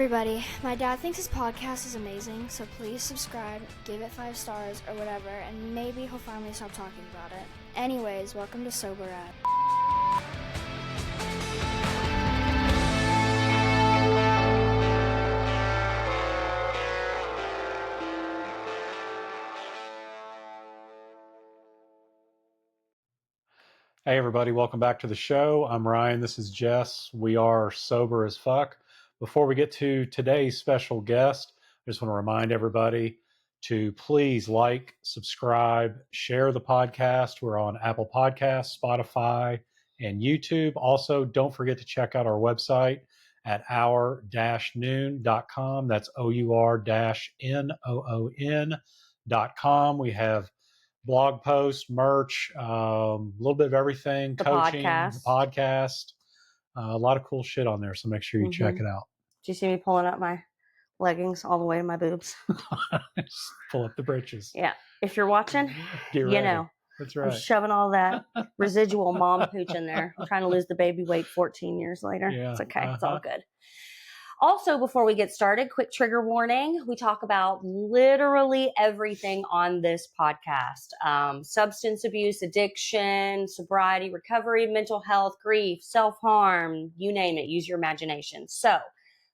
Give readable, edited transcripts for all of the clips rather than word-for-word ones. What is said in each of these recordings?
everybody. My dad thinks his podcast is amazing, so please subscribe, give it 5 stars or whatever, and maybe he'll finally stop talking about it. Anyways, welcome to Sober At. Hey everybody, welcome back to the show. I'm Ryan, this is Jess. We are sober as fuck. Before we get to today's special guest, I just want to remind everybody to please like, subscribe, share the podcast. We're on Apple Podcasts, Spotify, and YouTube. Also, don't forget to check out our website at our-noon.com. That's our-noon.com. We have blog posts, merch, a little bit of everything, coaching, the podcast, a lot of cool shit on there. So make sure you check it out. Do you see me pulling up my leggings all the way to my boobs? Just pull up the britches. Yeah. If you're watching, you know. That's right. I'm shoving all that residual mom pooch in there. I'm trying to lose the baby weight 14 years later. Yeah. It's okay. It's all good. Also, before we get started, quick trigger warning. We talk about literally everything on this podcast. Substance abuse, addiction, sobriety, recovery, mental health, grief, self-harm, you name it. Use your imagination. So,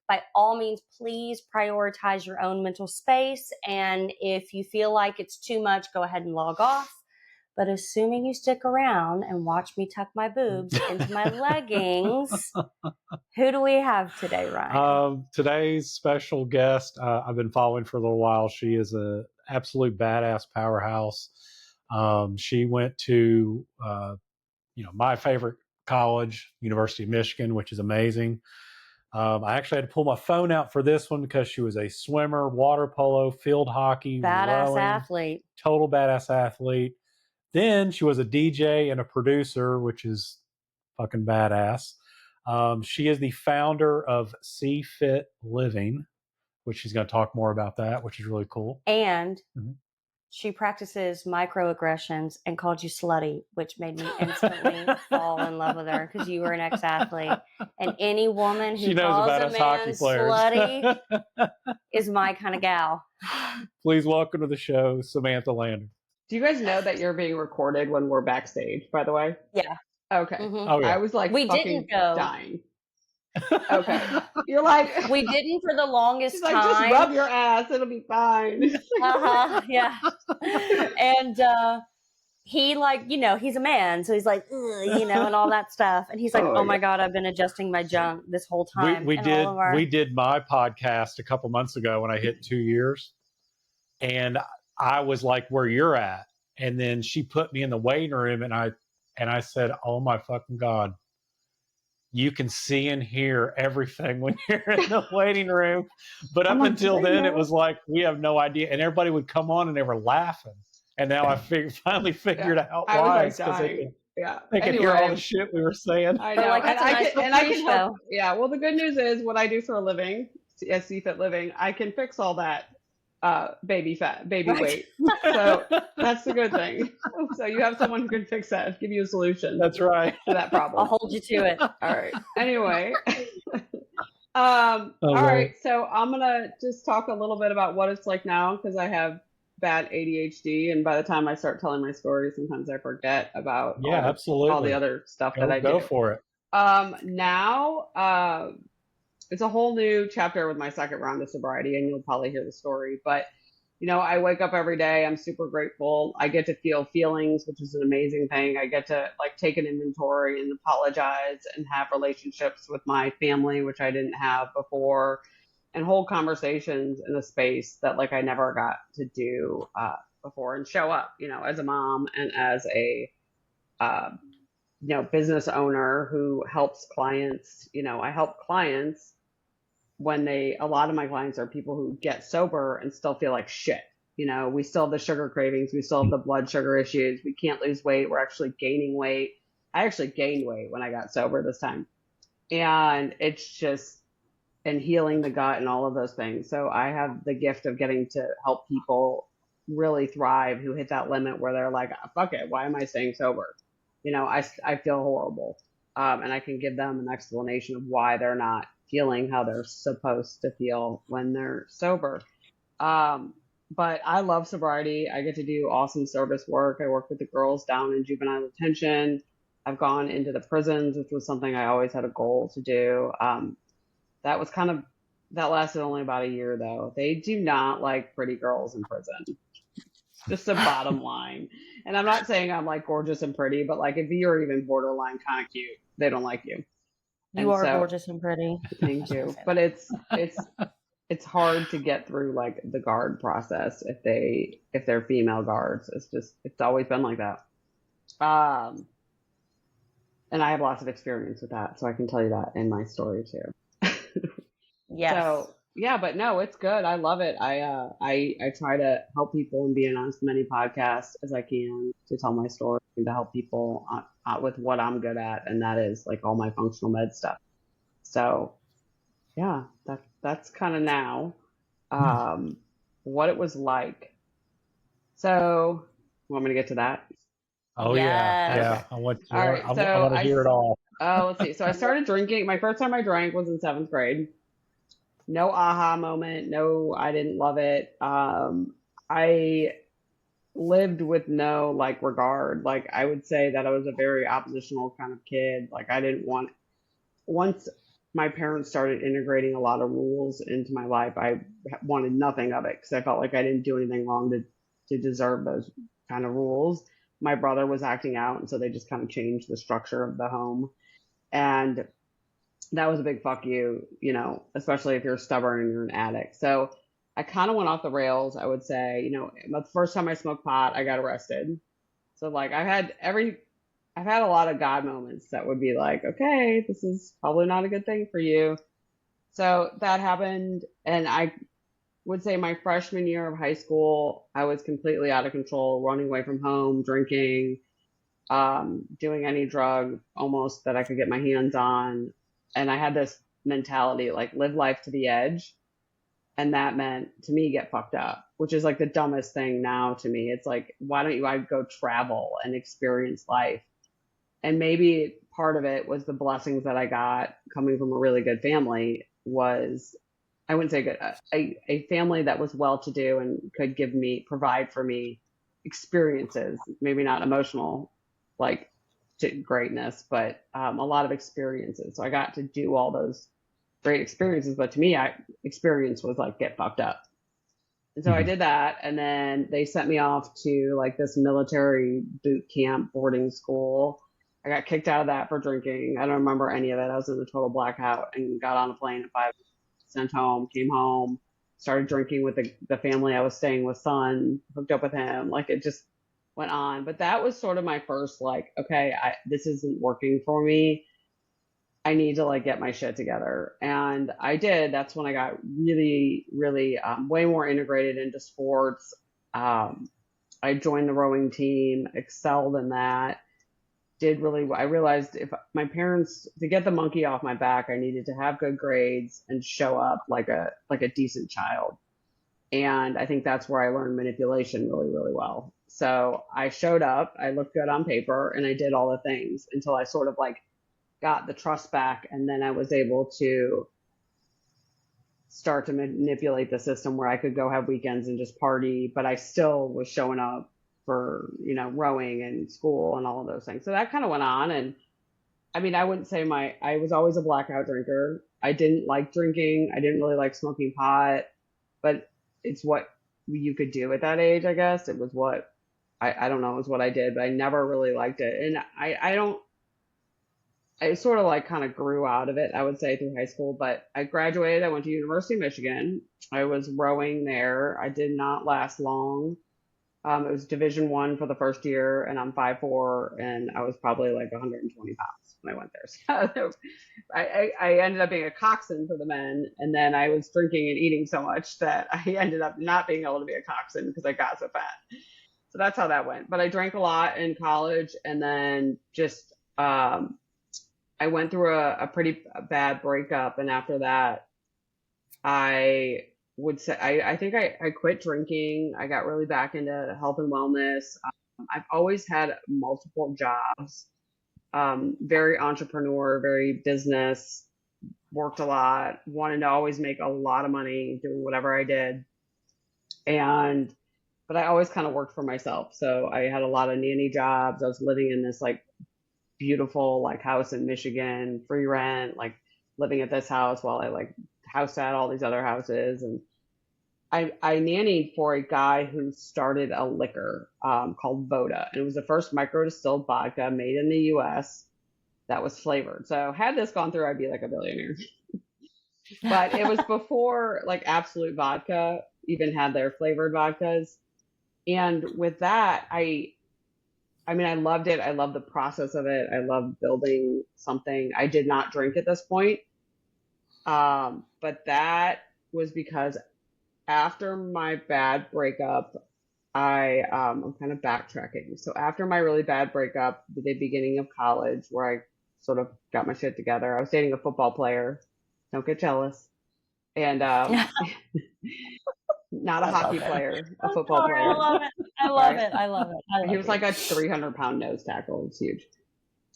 by all means, please prioritize your own mental space. And if you feel like it's too much, go ahead and log off. But assuming you stick around and watch me tuck my boobs into my leggings, who do we have today, Ryan? Today's special guest, I've been following for a little while. She is an absolute badass powerhouse. She went to, my favorite college, University of Michigan, which is amazing. I actually had to pull my phone out for this one because she was a swimmer, water polo, field hockey, badass rowing, athlete, total badass athlete. Then she was a DJ and a producer, which is fucking badass. She is the founder of C Fit Living, which she's going to talk more about that, which is really cool. And she practices microaggressions and called you slutty, which made me instantly fall in love with her because you were an ex-athlete. And any woman who calls a man slutty is my kind of gal. Please welcome to the show, Samantha Landry. Do you guys know that you're being recorded when we're backstage, by the way? Yeah. Okay. Mm-hmm. Oh, yeah. I was like we fucking didn't go. dying. Okay. You're like... We didn't for the longest time. Just rub your ass. It'll be fine. Yeah. And he he's a man. So he's like, and all that stuff. And he's like, oh my God, I've been adjusting my junk this whole time. We did my podcast a couple months ago when I hit 2 years. And I was like where you're at. And then she put me in the waiting room and I said, oh my fucking God, you can see and hear everything when you're in the waiting room. But up until then, it was like, we have no idea. And everybody would come on and they were laughing. And now I finally figured out why. Because they could hear all the shit we were saying. I know. I can help. Yeah. Well, the good news is what I do for a living, C-Fit Living, I can fix all that. Baby weight. So that's the good thing. So you have someone who can fix that, give you a solution. That's right. To that problem. I'll hold you to it. All right. Anyway. All right. So I'm going to just talk a little bit about what it's like now because I have bad ADHD. And by the time I start telling my story, sometimes I forget about all the other stuff that I do. Go for it. Now, it's a whole new chapter with my second round of sobriety, and you'll probably hear the story. But, I wake up every day. I'm super grateful. I get to feel feelings, which is an amazing thing. I get to take an inventory and apologize and have relationships with my family, which I didn't have before, and hold conversations in a space that I never got to do before, and show up, as a mom and as a business owner who helps clients. I help clients when a lot of my clients are people who get sober and still feel like shit. We still have the sugar cravings. We still have the blood sugar issues. We can't lose weight. We're actually gaining weight. I actually gained weight when I got sober this time. And it's just, and healing the gut and all of those things. So I have the gift of getting to help people really thrive who hit that limit where they're like, fuck it. Why am I staying sober? I feel horrible. and I can give them an explanation of why they're not feeling how they're supposed to feel when they're sober. But I love sobriety. I get to do awesome service work. I work with the girls down in juvenile detention. I've gone into the prisons, which was something I always had a goal to do. That lasted only about a year though. They do not like pretty girls in prison. Just the bottom line. And I'm not saying I'm like gorgeous and pretty, but like if you're even borderline kind of cute, they don't like you. You are gorgeous and pretty. Thank you. But it's hard to get through like the guard process if they're female guards. It's always been like that. And I have lots of experience with that, so I can tell you that in my story too. Yes. So yeah, but no, it's good. I love it. I try to help people and be on as many podcasts as I can to tell my story and to help people with what I'm good at, and that is like all my functional med stuff. So yeah, that's kind of now what it was like. So you want me to get to that? Oh Yes. yeah. I want to hear it all. Let's see. So I started drinking. My first time I drank was in 7th grade. No aha moment. No, I didn't love it. I lived with no like regard. Like I would say that I was a very oppositional kind of kid. Like I didn't want, once my parents started integrating a lot of rules into my life, I wanted nothing of it because I felt like I didn't do anything wrong to deserve those kind of rules. My brother was acting out, and so they just kind of changed the structure of the home. And that was a big fuck you, especially if you're stubborn and you're an addict. So I kind of went off the rails, I would say. The first time I smoked pot, I got arrested. So like I've had a lot of God moments that would be like, okay, this is probably not a good thing for you. So that happened. And I would say my freshman year of high school, I was completely out of control, running away from home, drinking, doing any drug almost that I could get my hands on. And I had this mentality, like live life to the edge. And that meant to me get fucked up, which is like the dumbest thing now to me. It's like, why don't I go travel and experience life? And maybe part of it was the blessings that I got coming from a really good family was, I wouldn't say good, a family that was well-to-do and could provide for me experiences, maybe not emotional, like greatness, but a lot of experiences. So I got to do all those great experiences, but to me, experience was like get fucked up. And so I did that, and then they sent me off to like this military boot camp boarding school. I got kicked out of that for drinking. I don't remember any of it. I was in a total blackout and got on a plane at 5, sent home, came home, started drinking with the family I was staying with, son, hooked up with him. Like it just went on. But that was sort of my first like, okay, this isn't working for me. I need to like get my shit together. And I did. That's when I got really, really way more integrated into sports. I joined the rowing team, excelled in that. I realized if my parents, to get the monkey off my back, I needed to have good grades and show up like a decent child. And I think that's where I learned manipulation really, really well. So I showed up, I looked good on paper, and I did all the things until I sort of like got the trust back. And then I was able to start to manipulate the system where I could go have weekends and just party, but I still was showing up for, rowing and school and all of those things. So that kind of went on. And I mean, I wouldn't say I was always a blackout drinker. I didn't like drinking. I didn't really like smoking pot, but it's what you could do at that age, I guess. It was what, I don't know, it was what I did, but I never really liked it. And I sort of like kind of grew out of it, I would say, through high school, but I graduated. I went to University of Michigan. I was rowing there. I did not last long. It was Division I for the first year, and I'm 5'4", and I was probably like 120 pounds when I went there. So I ended up being a coxswain for the men, and then I was drinking and eating so much that I ended up not being able to be a coxswain because I got so fat. So that's how that went. But I drank a lot in college, and then just I went through a pretty bad breakup, and after that, I would say I think I quit drinking. I got really back into health and wellness. I've always had multiple jobs. very entrepreneur, very business, worked a lot, wanted to always make a lot of money doing whatever I did. But I always kind of worked for myself. So I had a lot of nanny jobs. I was living in this like beautiful like house in Michigan, free rent, like living at this house while I like house sat all these other houses. And I nannied for a guy who started a liquor called Voda. And it was the first micro distilled vodka made in the US that was flavored. So had this gone through, I'd be like a billionaire. But it was before like Absolute Vodka even had their flavored vodkas. And with that, I mean, I loved it. I loved the process of it. I loved building something. I did not drink at this point. But that was because after my bad breakup, I'm kind of backtracking. So after my really bad breakup, the beginning of college, where I sort of got my shit together, I was dating a football player. Don't get jealous. And not a hockey player, a football player. I love it. I love it. I love it. He was like a 300-pound nose tackle. It was huge.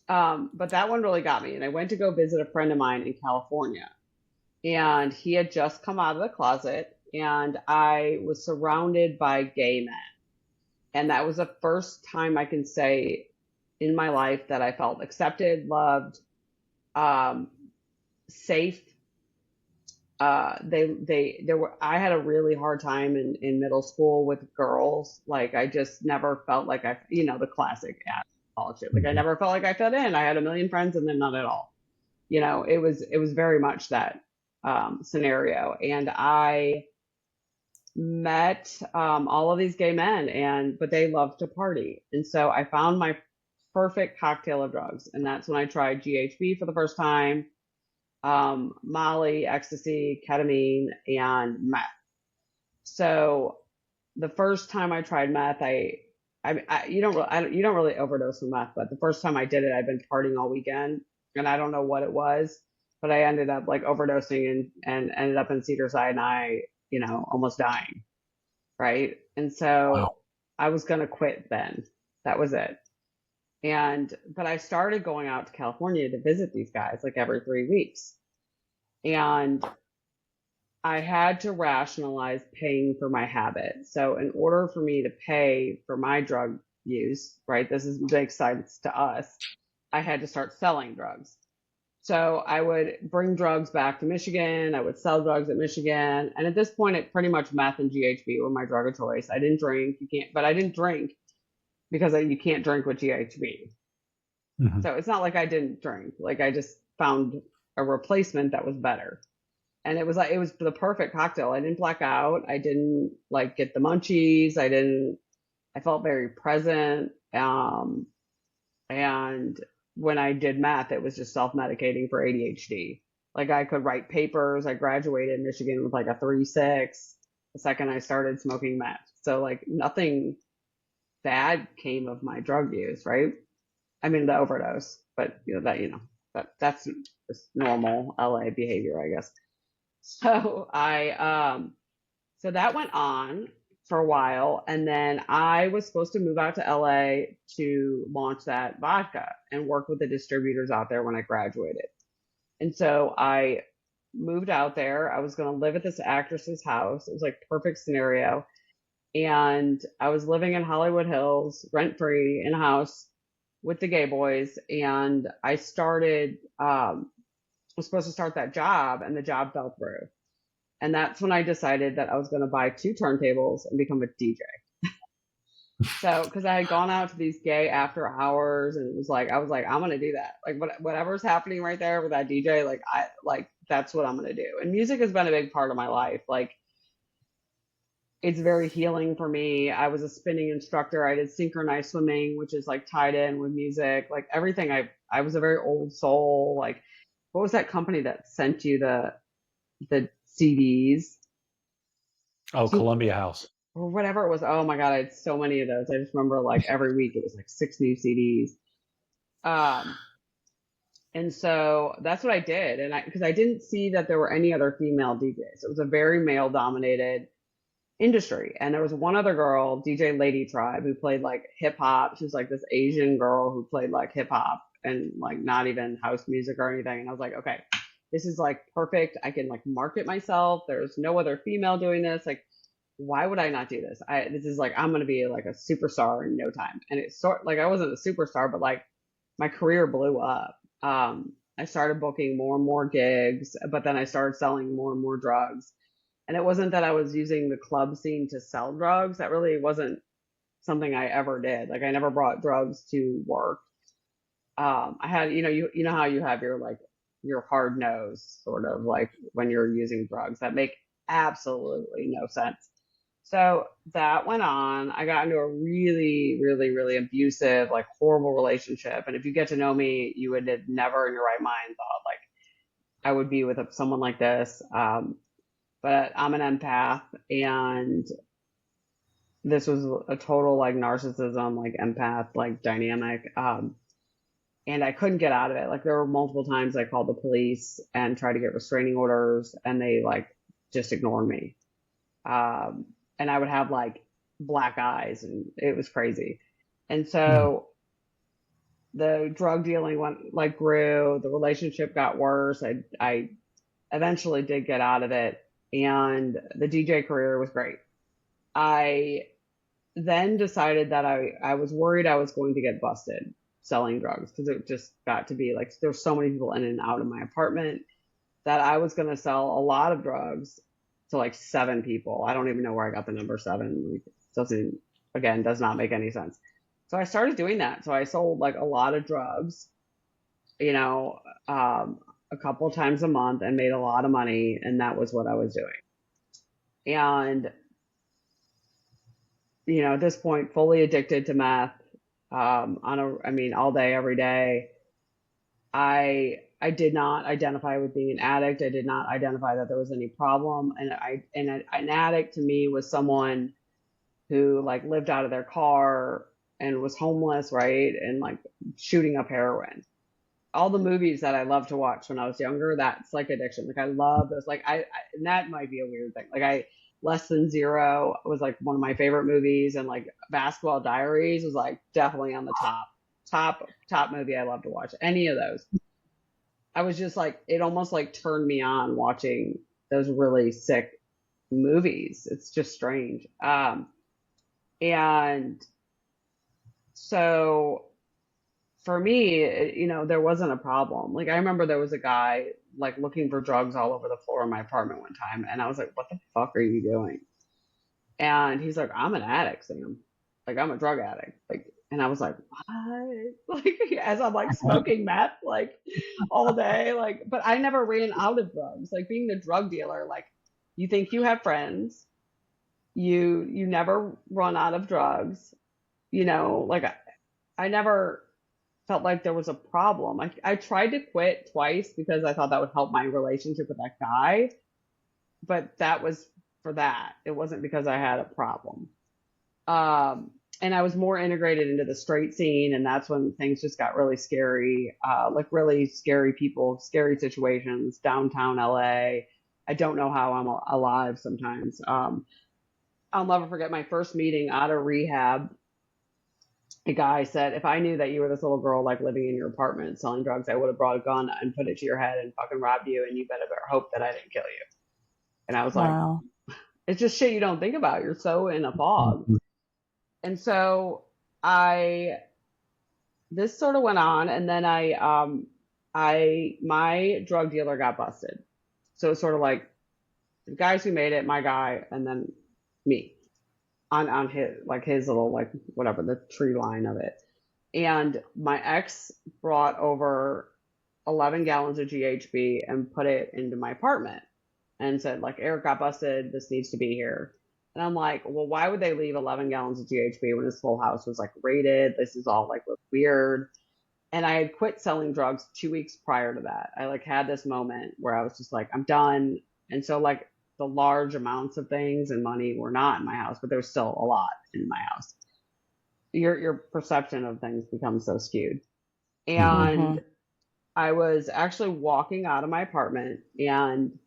But that one really got me. And I went to go visit a friend of mine in California. And he had just come out of the closet. And I was surrounded by gay men. And that was the first time I can say in my life that I felt accepted, loved, safe. I had a really hard time in middle school with girls. Like I just never felt like the classic college shit. Like I never felt like I fit in. I had a million friends and then none at all. It was very much that scenario. And I met all of these gay men but they loved to party. And so I found my perfect cocktail of drugs. And that's when I tried GHB for the first time. Molly, ecstasy, ketamine, and meth. So the first time I tried meth, you don't really overdose with meth, but the first time I did it, I'd been partying all weekend, and I don't know what it was, but I ended up like overdosing and ended up in Cedar Sinai, almost dying, right? And so Wow. I was gonna quit then. That was it. But I started going out to California to visit these guys like every 3 weeks. And I had to rationalize paying for my habit. So in order for me to pay for my drug use, right, this makes sense to us, I had to start selling drugs. So I would bring drugs back to Michigan. I would sell drugs at Michigan. And at this point, it pretty much meth and GHB were my drug of choice. I didn't drink. But I didn't drink because you can't drink with GHB. Mm-hmm. So it's not like I didn't drink. Like I just found a replacement that was better. And it was the perfect cocktail. I didn't black out. I didn't like get the munchies. I felt very present. And when I did meth, it was just self-medicating for ADHD. Like I could write papers. I graduated in Michigan with like a 3.6 the second I started smoking meth. So like nothing bad came of my drug use, right? I mean, the overdose, but that's just normal LA behavior, I guess. So so that went on for a while. And then I was supposed to move out to LA to launch that vodka and work with the distributors out there when I graduated. And so I moved out there. I was going to live at this actress's house. It was like perfect scenario. And I was living in Hollywood Hills, rent free in a house with the gay boys. And I was supposed to start that job and the job fell through. And that's when I decided that I was going to buy 2 turntables and become a DJ. So, cause I had gone out to these gay after hours and I was like, I'm going to do that. Like whatever's happening right there with that DJ, that's what I'm going to do. And music has been a big part of my life. Like, it's very healing for me. I was a spinning instructor. I did synchronized swimming, which is like tied in with music, like everything. I was a very old soul. Like, what was that company that sent you the CDs? Oh, Columbia House. Or whatever it was. Oh my God, I had so many of those. I just remember like every week it was like 6 new CDs. And so that's what I did. And because I didn't see that there were any other female DJs. It was a very male dominated industry. And there was one other girl, DJ Lady Tribe, who played like hip hop. She was like this Asian girl who played like hip hop. and like not even house music or anything. And I was like, okay, this is like perfect. I can like market myself. There's no other female doing this. Like, why would I not do this? This is like, I'm going to be like a superstar in no time. And it's sort like, I wasn't a superstar, but like my career blew up. I started booking more and more gigs, but then I started selling more and more drugs. And it wasn't that I was using the club scene to sell drugs. That really wasn't something I ever did. Like I never brought drugs to work. I had, you know how you have your like your hard nose sort of like when you're using drugs that make absolutely no sense. So that went on. I got into a really, really, really abusive, like horrible relationship. And if you get to know me, you would have never in your right mind thought like I would be with someone like this. But I'm an empath, and this was a total like narcissism, like empath, like dynamic. And I couldn't get out of it. Like there were multiple times I called the police and tried to get restraining orders, and they like just ignored me. And I would have like black eyes, and it was crazy. And so the drug dealing grew, the relationship got worse. I eventually did get out of it, and the DJ career was great. I then decided that I was worried I was going to get busted selling drugs, because it just got to be like there's so many people in and out of my apartment that I was going to sell a lot of drugs to like 7 people. I don't even know where I got the number 7. Does not make any sense. So I started doing that. So I sold like a lot of drugs, a couple times a month, and made a lot of money. And that was what I was doing. And, at this point, fully addicted to meth, all day, every day. I did not identify with being an addict. I did not identify that there was any problem. And an addict to me was someone who like lived out of their car and was homeless, right? And like shooting up heroin. All the movies that I loved to watch when I was younger, that's like addiction. Like I love those. Like and that might be a weird thing. Like Less Than Zero was like one of my favorite movies, and like Basketball Diaries was like definitely on the top movie I love to watch. Any of those. I was just like, it almost like turned me on watching those really sick movies. It's just strange. And so for me, there wasn't a problem. Like I remember there was a guy like looking for drugs all over the floor of my apartment one time. And I was like, what the fuck are you doing? And he's like, I'm an addict, Sam. Like I'm a drug addict. Like, and I was like, what? Like, as I'm like smoking meth, like all day, like, but I never ran out of drugs. Like being the drug dealer, like you think you have friends, you never run out of drugs, like I never felt like there was a problem. I tried to quit twice because I thought that would help my relationship with that guy, but that was for that. It wasn't because I had a problem. And I was more integrated into the straight scene, and that's when things just got really scary, like really scary people, scary situations, downtown LA. I don't know how I'm alive sometimes. I'll never forget my first meeting out of rehab. A guy said, if I knew that you were this little girl like living in your apartment selling drugs, I would have brought a gun and put it to your head and fucking robbed you, and you better hope that I didn't kill you. And I was wow. like, it's just shit you don't think about. You're so in a fog. And so this sort of went on, and then my drug dealer got busted. So it's sort of like the guys who made it, my guy, and then me on his little, like, whatever, the tree line of it. And my ex brought over 11 gallons of GHB and put it into my apartment and said, like, Eric got busted. This needs to be here. And I'm like, well, why would they leave 11 gallons of GHB when this whole house was like raided? This is all like weird. And I had quit selling drugs 2 weeks prior to that. I like had this moment where I was just like, I'm done. And so like the large amounts of things and money were not in my house, but there was still a lot in my house. Your perception of things becomes so skewed. And Mm-hmm. I was actually walking out of my apartment, and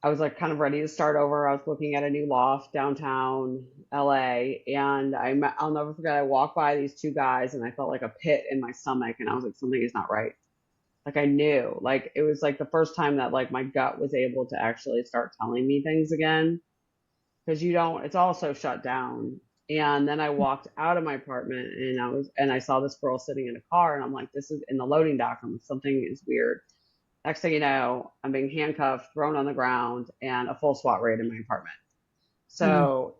I was like kind of ready to start over. I was looking at a new loft downtown LA, and I'll never forget. I walked by these two guys, and I felt like a pit in my stomach, and I was like, something is not right. Like I knew, like it was like the first time that like my gut was able to actually start telling me things again, because it's all so shut down. And then I walked out of my apartment, and I saw this girl sitting in a car, and I'm like, this is in the loading dock. I'm like, something is weird. Next thing you know, I'm being handcuffed, thrown on the ground, and a full SWAT raid in my apartment. So,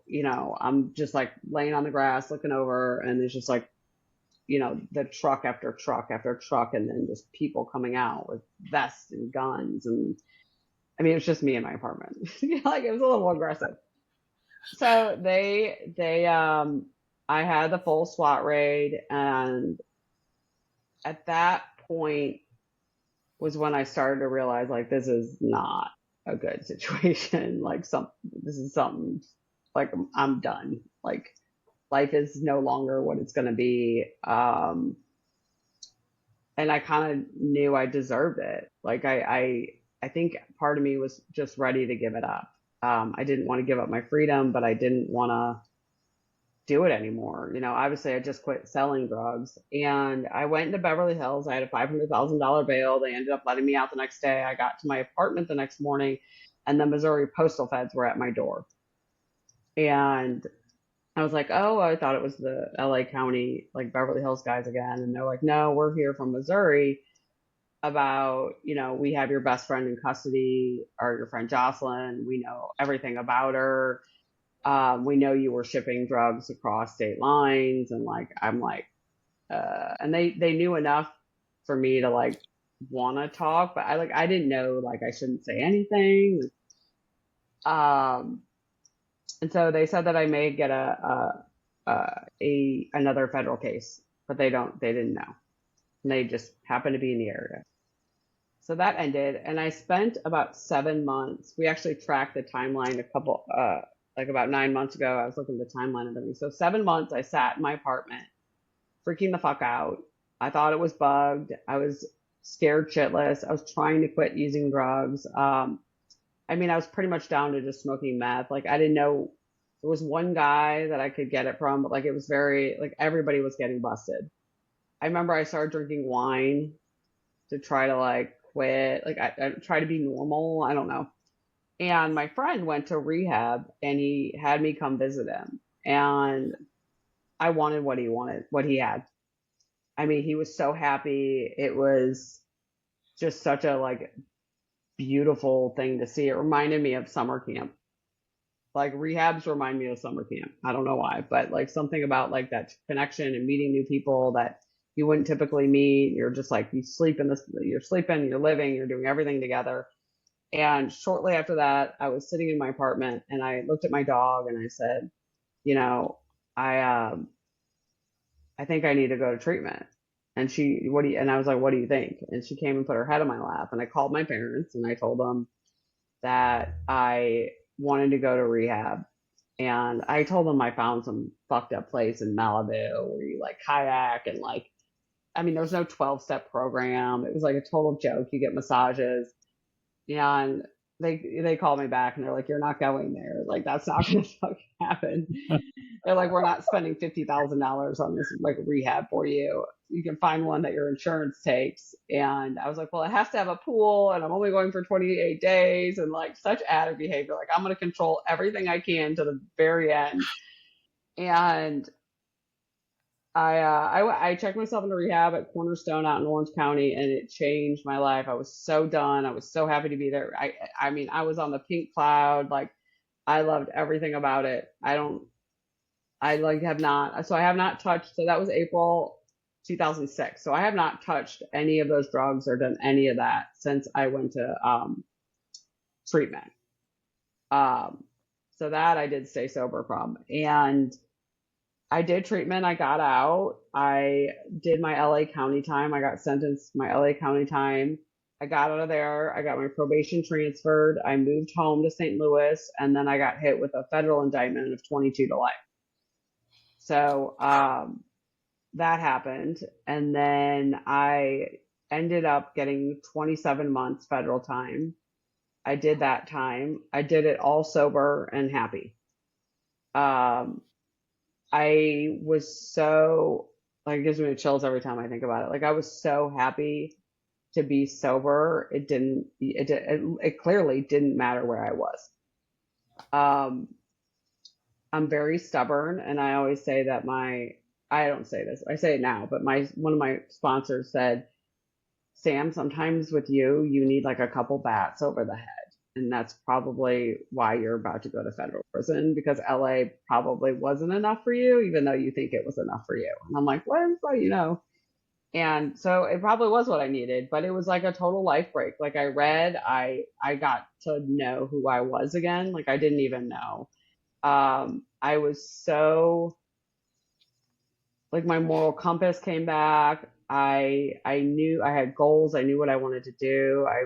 I'm just like laying on the grass looking over, and there's just like, the truck after truck after truck, and then just people coming out with vests and guns. And I mean, it was just me in my apartment. Like it was a little aggressive. So I had the full SWAT raid, and at that point was when I started to realize like this is not a good situation. Like this is something like I'm done. Like life is no longer what it's going to be. And I kind of knew I deserved it. Like I think part of me was just ready to give it up. I didn't want to give up my freedom, but I didn't want to do it anymore. Obviously I just quit selling drugs, and I went into Beverly Hills. I had a $500,000 bail. They ended up letting me out the next day. I got to my apartment the next morning, and the Missouri postal feds were at my door. And I was like, oh, I thought it was the LA County, like Beverly Hills guys again. And they're like, no, we're here from Missouri about, we have your best friend in custody, or your friend Jocelyn. We know everything about her. We know you were shipping drugs across state lines. And like, I'm like, and they knew enough for me to like want to talk, but I didn't know, like, I shouldn't say anything. And so they said that I may get another federal case, but they didn't know. And they just happened to be in the area. So that ended, and I spent about 7 months. We actually tracked the timeline like about 9 months ago. I was looking at the timeline of everything. So 7 months I sat in my apartment, freaking the fuck out. I thought it was bugged. I was scared shitless. I was trying to quit using drugs. I was pretty much down to just smoking meth. Like I didn't know, there was one guy that I could get it from, but like it was very, like everybody was getting busted. I remember I started drinking wine to try to like quit. Like I try to be normal. I don't know. And my friend went to rehab, and he had me come visit him, and I wanted what he had. He was so happy. It was just such a like beautiful thing to see. It reminded me of summer camp. Like rehabs remind me of summer camp. I don't know why, but like something about like that connection and meeting new people that you wouldn't typically meet. You're just like, you're sleeping, you're living, you're doing everything together. And shortly after that, I was sitting in my apartment, and I looked at my dog, and I said, I think I need to go to treatment. And I was like, what do you think? And she came and put her head on my lap, and I called my parents, and I told them that I wanted to go to rehab. And I told them I found some fucked up place in Malibu where you like kayak, and like, there was no 12-step program. It was like a total joke. You get massages. And they called me back, and they're like, you're not going there. Like, that's not going to fucking happen. They're like, we're not spending $50,000 on this like rehab for you. You can find one that your insurance takes. And I was like, well, it has to have a pool, and I'm only going for 28 days, and like such added behavior. Like, I'm going to control everything I can to the very end. And I checked myself into rehab at Cornerstone out in Orange County, and it changed my life. I was so done. I was so happy to be there. I was on the pink cloud. Like, I loved everything about it. I have not touched. So that was April 2006. So I have not touched any of those drugs or done any of that since I went to treatment. So that I did stay sober from. And I did treatment. I got out. I did my LA County time. I got sentenced my LA County time. I got out of there. I got my probation transferred. I moved home to St. Louis, and then I got hit with a federal indictment of 22 to life. So that happened. And then I ended up getting 27 months federal time. I did that time. I did it all sober and happy. I was so, like, it gives me chills every time I think about it. Like, I was so happy to be sober. It clearly didn't matter where I was. Um, I'm very stubborn, and I always say that I don't say this, I say it now, but one of my sponsors said, Sam, sometimes with you, you need like a couple bats over the head. And that's probably why you're about to go to federal prison, because LA probably wasn't enough for you, even though you think it was enough for you. And I'm like, well. And so it probably was what I needed, but it was like a total life break. Like I read, I got to know who I was again. Like I didn't even know. I was so, like, my moral compass came back. I knew I had goals. I knew what I wanted to do. I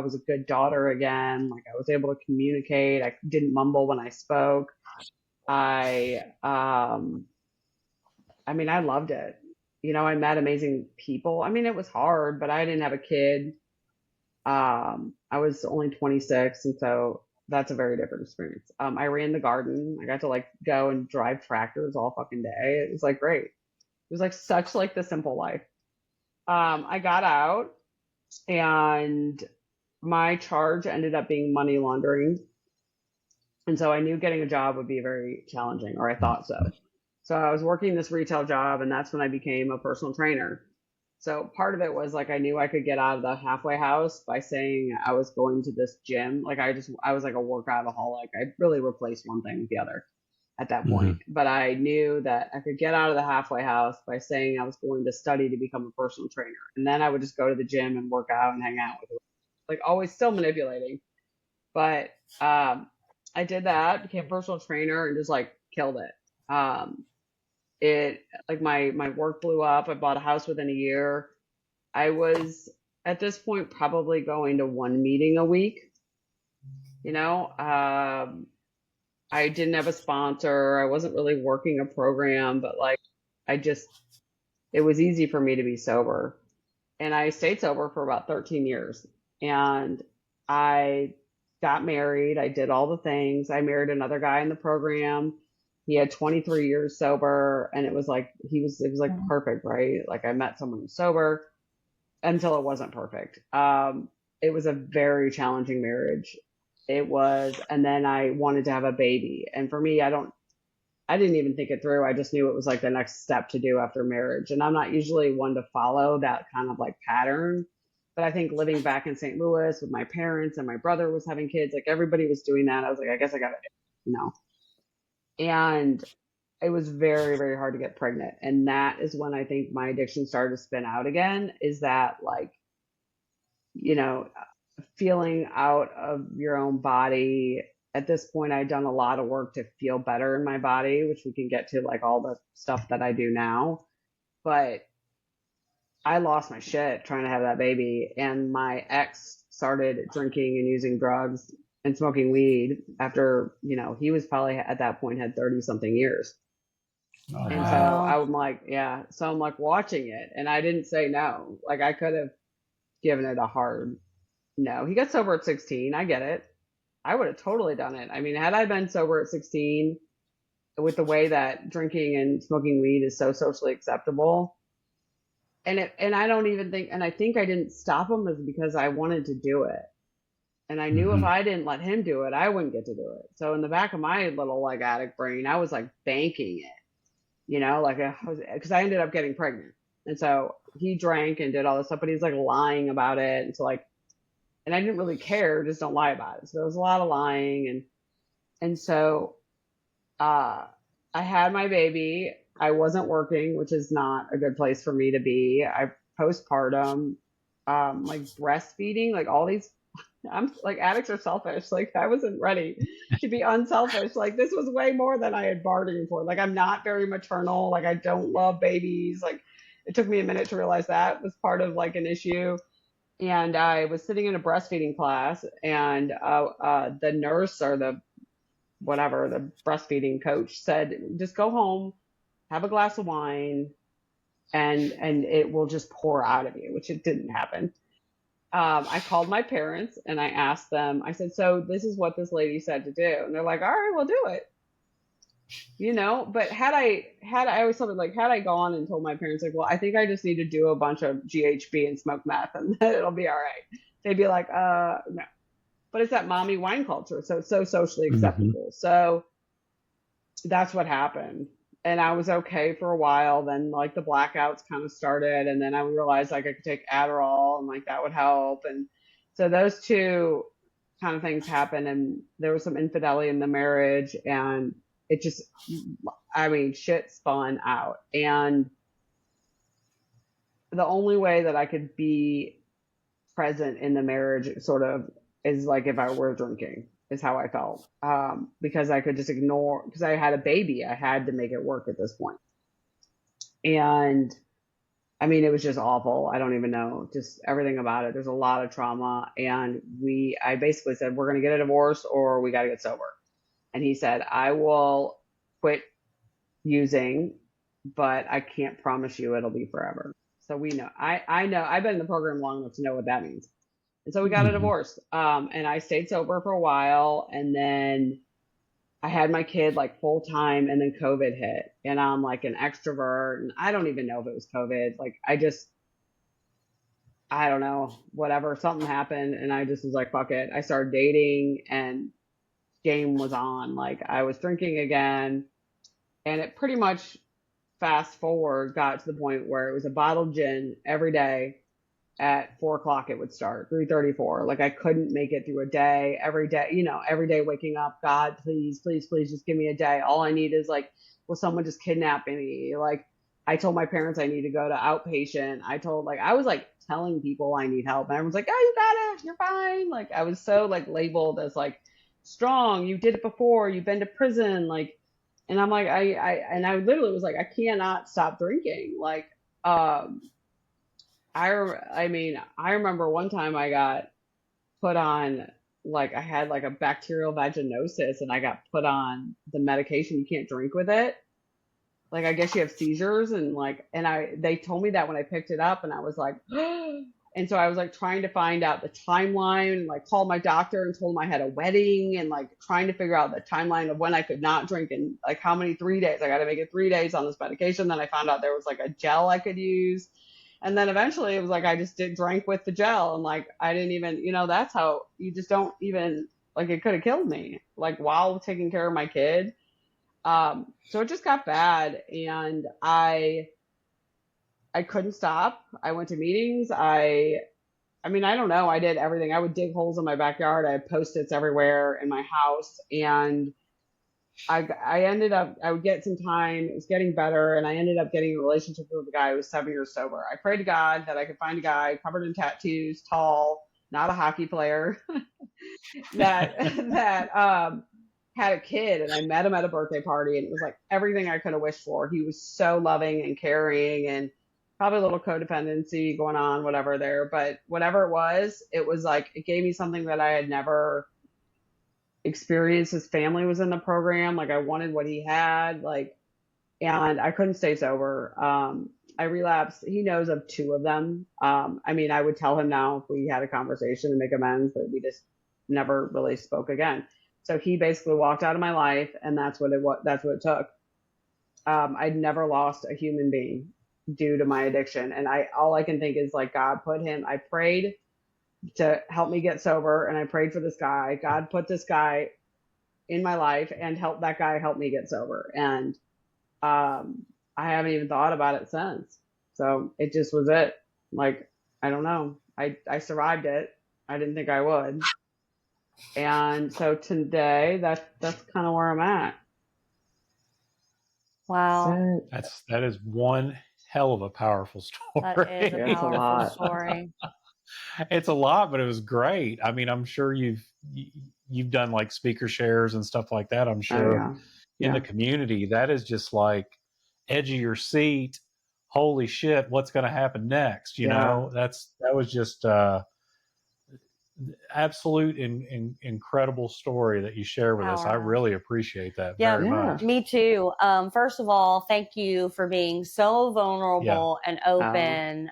was a good daughter again. Like I was able to communicate. I didn't mumble when I spoke. I mean, I loved it. I met amazing people. I mean, it was hard, but I didn't have a kid. I was only 26, and so that's a very different experience. I ran the garden. I got to like go and drive tractors all fucking day. It was like great. It was like such like the simple life. I got out, and my charge ended up being money laundering. And so I knew getting a job would be very challenging, or I thought so. So I was working this retail job, and that's when I became a personal trainer. So part of it was like I knew I could get out of the halfway house by saying I was going to this gym. Like I was like a workoutaholic. I really replaced one thing with the other at that point. But I knew that I could get out of the halfway house by saying I was going to study to become a personal trainer. And then I would just go to the gym and work out and hang out with them. Like always still manipulating. But I did that, became a personal trainer, and just like killed it. It like my work blew up. I bought a house within a year. I was at this point probably going to one meeting a week. I didn't have a sponsor. I wasn't really working a program, but like it was easy for me to be sober. And I stayed sober for about 13 years. And I got married. I did all the things. I married another guy in the program. He had 23 years sober, and it was like it was like perfect, right? Like I met someone who's sober until it wasn't perfect. It was a very challenging marriage. It was, and then I wanted to have a baby. And for me, I didn't even think it through. I just knew it was like the next step to do after marriage. And I'm not usually one to follow that kind of like pattern. But I think living back in St. Louis with my parents, and my brother was having kids, like everybody was doing that. I was like, I guess I got to, And it was very, very hard to get pregnant. And that is when I think my addiction started to spin out again, is that like, feeling out of your own body. At this point, I'd done a lot of work to feel better in my body, which we can get to, like all the stuff that I do now. But I lost my shit trying to have that baby. And my ex started drinking and using drugs and smoking weed after, he was probably at that point had 30 something years. Oh, and wow. So I'm like, yeah. So I'm like watching it, and I didn't say no. Like I could have given it a hard no. He got sober at 16. I get it. I would have totally done it. I mean, had I been sober at 16, with the way that drinking and smoking weed is so socially acceptable, and I don't even think, and I think I didn't stop him is because I wanted to do it. And I knew if I didn't let him do it, I wouldn't get to do it. So in the back of my little like addict brain, I was like banking it, because I ended up getting pregnant. And so he drank and did all this stuff, but he's like lying about it. And so like, and I didn't really care, just don't lie about it. So there was a lot of lying. And so, I had my baby. I wasn't working, which is not a good place for me to be. I postpartum, like breastfeeding, like all these, I'm like addicts are selfish. Like I wasn't ready to be unselfish. Like this was way more than I had bargained for. Like I'm not very maternal. Like I don't love babies. Like it took me a minute to realize that was part of like an issue. And I was sitting in a breastfeeding class, and the nurse or the breastfeeding coach said, just go home, have a glass of wine, and it will just pour out of you, which it didn't happen. I called my parents and I asked them, I said, so this is what this lady said to do. And they're like, all right, we'll do it. But had I always thought like, had I gone and told my parents like, well, I think I just need to do a bunch of GHB and smoke meth and then it'll be all right. They'd be like, no. But it's that mommy wine culture. So it's so socially acceptable. Mm-hmm. So that's what happened. And I was okay for a while. Then like the blackouts kind of started. And then I realized like I could take Adderall and like that would help. And so those two kind of things happened. And there was some infidelity in the marriage. And it just, shit spun out. And the only way that I could be present in the marriage sort of is like if I were drinking. Is how I felt, because I could just ignore, because I had a baby. I had to make it work at this point. And it was just awful. I don't even know, just everything about it. There's a lot of trauma. And I basically said, we're going to get a divorce or we got to get sober. And he said, I will quit using, but I can't promise you it'll be forever. So we know, I know, I've been in the program long enough to know what that means. And so we got a divorce. And I stayed sober for a while. And then I had my kid like full time. And then COVID hit. And I'm like an extrovert. And I don't even know if it was COVID. Like I don't know, whatever. Something happened. And I just was like, fuck it. I started dating and game was on. Like I was drinking again. And it pretty much fast forward got to the point where it was a bottle of gin every day. At 4:00 it would start, 3:34. Like I couldn't make it through a day. Every day waking up, God, please, please, please just give me a day. All I need is like, will someone just kidnap me? Like I told my parents I need to go to outpatient. I was like telling people I need help. And everyone's like, oh, you got it. You're fine. Like I was so like labeled as like strong. You did it before. You've been to prison. Like, and I'm like, I literally was like, I cannot stop drinking. Like, I remember one time I got put on, like I had like a bacterial vaginosis and I got put on the medication. You can't drink with it. Like, I guess you have seizures and they told me that when I picked it up and I was like, and so I was like trying to find out the timeline and like called my doctor and told him I had a wedding and like trying to figure out the timeline of when I could not drink and like how many 3 days. I got to make it 3 days on this medication. Then I found out there was like a gel I could use. And then eventually it was like, I just drank with the gel and like, I didn't even, that's how you just don't even, like it could have killed me, like while taking care of my kid. So it just got bad and I couldn't stop. I went to meetings. I don't know. I did everything. I would dig holes in my backyard. I had Post-its everywhere in my house and I ended up, I would get some time. It was getting better. And I ended up getting a relationship with a guy who was 7 years sober. I prayed to God that I could find a guy covered in tattoos, tall, not a hockey player, that had a kid. And I met him at a birthday party and it was like everything I could have wished for. He was so loving and caring and probably a little codependency going on, whatever there, but whatever it was like, it gave me something that I had never experienced. His family was in the program. Like I wanted what he had, like, and I couldn't stay sober. I relapsed. He knows of 2 of them. I would tell him now if we had a conversation and make amends, but we just never really spoke again. So he basically walked out of my life and that's what it took. I'd never lost a human being due to my addiction. And all I can think is like, God put him, I prayed to help me get sober. And I prayed for this guy. God put this guy in my life and help that guy help me get sober. And I haven't even thought about it since. So it just was it. Like, I don't know. I survived it. I didn't think I would. And so today that's kind of where I'm at. Wow. That is one hell of a powerful story. That is a powerful story. It's a lot, but it was great. I'm sure you've done like speaker shares and stuff like that. I'm sure in the community, that is just like edge of your seat. Holy shit, what's going to happen next? You know, that was just absolute incredible story that you share with us. I really appreciate that very much. Me too. First of all, thank you for being so vulnerable and open.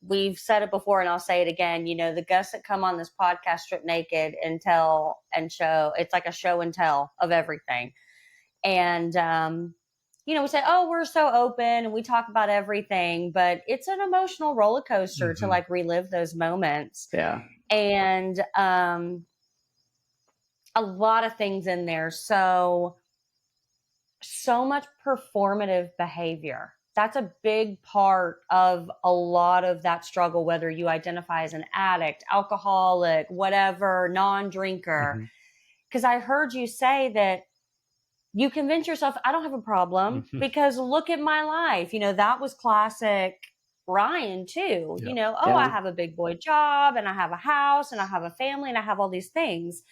we've said it before and I'll say it again, you know, the guests that come on this podcast strip naked and tell and show, it's like a show and tell of everything. And, you know, we say, oh, we're so open and we talk about everything, but it's an emotional roller coaster to like relive those moments. Yeah. And a lot of things in there. So much performative behavior. That's a big part of a lot of that struggle, whether you identify as an addict, alcoholic, whatever, non-drinker. Because I heard you say that you convince yourself, I don't have a problem because look at my life. You know, that was classic Ryan too. You know, I have a big boy job and I have a house and I have a family and I have all these things.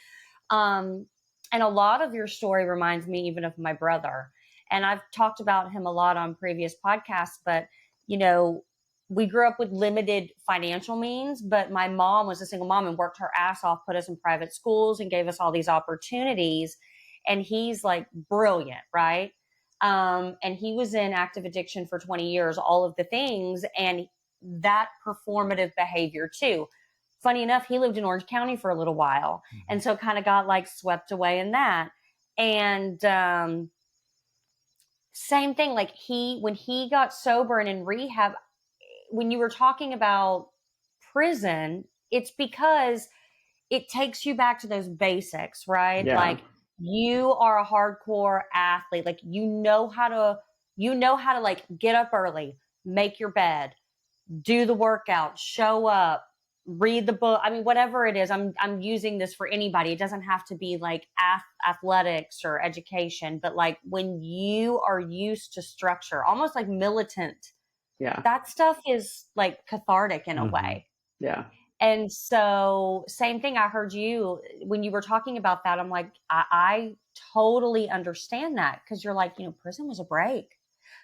And a lot of your story reminds me even of my brother. And I've talked about him a lot on previous podcasts, but, you know, we grew up with limited financial means, but my mom was a single mom and worked her ass off, put us in private schools and gave us all these opportunities. And he's like brilliant, right? And he was in active addiction for 20 years, all of the things, and that performative behavior too. Funny enough, he lived in Orange County for a little while. And so kind of got like swept away in that. And, same thing, like when he got sober and in rehab, when you were talking about prison, it's because it takes you back to those basics, right? Yeah. Like you are a hardcore athlete. Like, you know how to like get up early, make your bed, do the workout, show up, read the book. I mean, whatever it is, I'm using this for anybody. It doesn't have to be like athletics or education, but like when you are used to structure, almost like militant, that stuff is like cathartic in a way. Yeah. And so same thing, I heard you when you were talking about that. I'm like, I totally understand that, because you're like, you know, prison was a break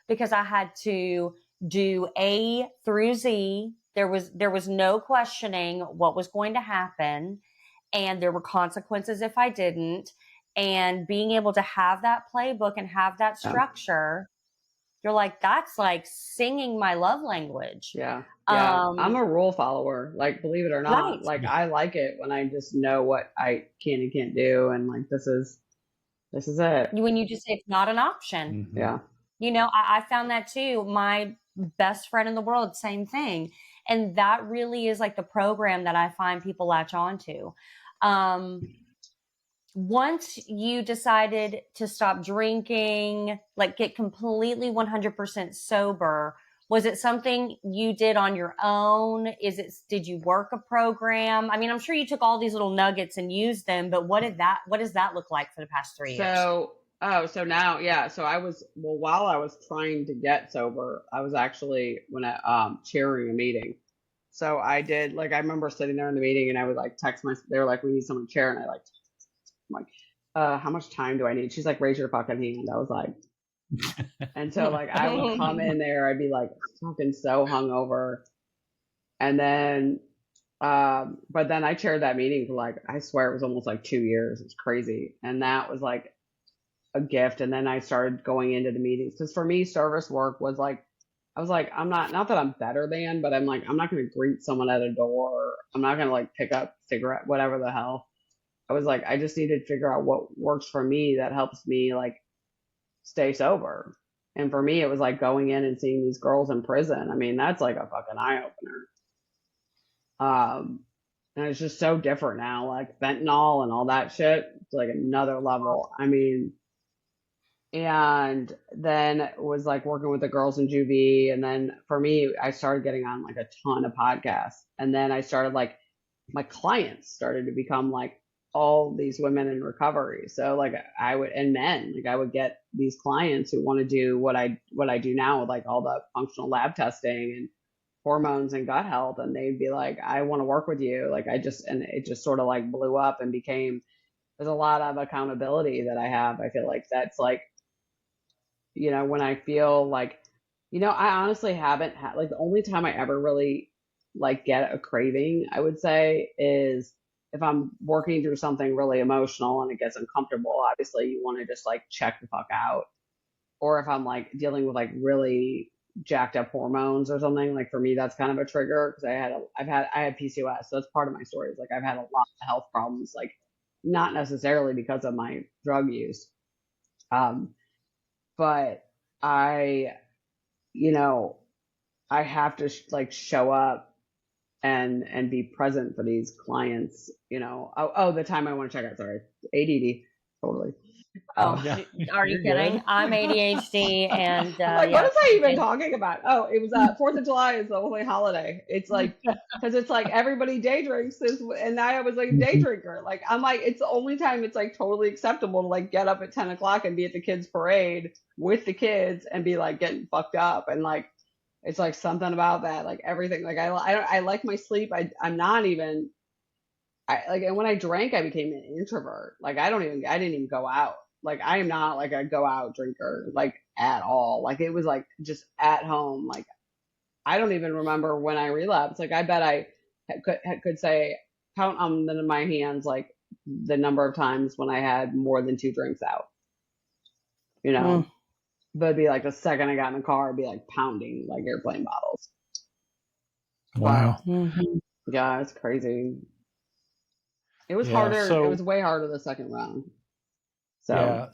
because I had to do A through Z. There was no questioning what was going to happen, and there were consequences if I didn't. And being able to have that playbook and have that structure, you're like, that's like singing my love language. Yeah. I'm a rule follower, like, believe it or not. Right. Like, I like it when I just know what I can and can't do, and like this is it. When you just say it's not an option. Yeah. You know, I found that too. My best friend in the world, same thing. And that really is like the program that I find people latch on to. Once you decided to stop drinking, like get completely 100% sober, was it something you did on your own? Did you work a program? I mean, I'm sure you took all these little nuggets and used them, but what does that look like for the past 3 years? So now, so while I was trying to get sober, I was actually chairing a meeting. So I did, like, I remember sitting there in the meeting and I would like text they were like, we need someone to chair. And I'm like, how much time do I need? She's like, raise your fucking hand. I was like, and so like, I would come in there, I'd be like fucking so hungover. And then, but then I chaired that meeting for like, I swear it was almost like 2 years. It's crazy. And that was like a gift. And then I started going into the meetings, because for me, service work was like, I was like, I'm not that I'm better than, but I'm like, I'm not going to greet someone at a door. I'm not going to like pick up cigarette, whatever the hell. I was like, I just need to figure out what works for me that helps me like stay sober. And for me, it was like going in and seeing these girls in prison. I mean, that's like a fucking eye opener. And it's just so different now, like fentanyl and all that shit. It's like another level. I mean, and then it was like working with the girls in juvie. And then for me, I started getting on like a ton of podcasts. And then I started like, my clients started to become like all these women in recovery. So like and men, like I would get these clients who want to do what I do now with like all the functional lab testing and hormones and gut health. And they'd be like, I want to work with you. Like and it just sort of like blew up and there's a lot of accountability that I have. I feel like that's like, you know, when I feel like, you know, I honestly haven't had, like, the only time I ever really like get a craving, I would say, is if I'm working through something really emotional and it gets uncomfortable. Obviously you want to just like check the fuck out. Or if I'm like dealing with like really jacked up hormones or something. Like for me, that's kind of a trigger because I had PCOS. So that's part of my story. Is like I've had a lot of health problems, like not necessarily because of my drug use. But I, you know, I have to like show up and be present for these clients, you know. Oh, the time I want to check out, sorry. ADD, totally. Oh, Yeah. are you You're kidding? good. I'm ADHD and Like, yeah. what was I even talking about? Oh, it was 4th of July is the only holiday. It's like, because it's like everybody day drinks this, and I was like a day drinker. Like, I'm like, it's the only time it's like totally acceptable to like get up at 10 o'clock and be at the kids' parade with the kids and be like getting fucked up. And like, it's like something about that, like everything. Like, I like my sleep. I'm not even, and when I drank, I became an introvert. Like, I didn't even go out. Like, I am not like a go out drinker, like at all. Like, it was like just at home. Like, I don't even remember when I relapsed. Like, I bet I could say, count on my hands, like the number of times when I had more than 2 drinks out, you know, but it'd be like the second I got in the car, it'd be like pounding like airplane bottles. Wow. Yeah, it's crazy. It was Yeah, harder. so- It was way harder the second round. So Yeah.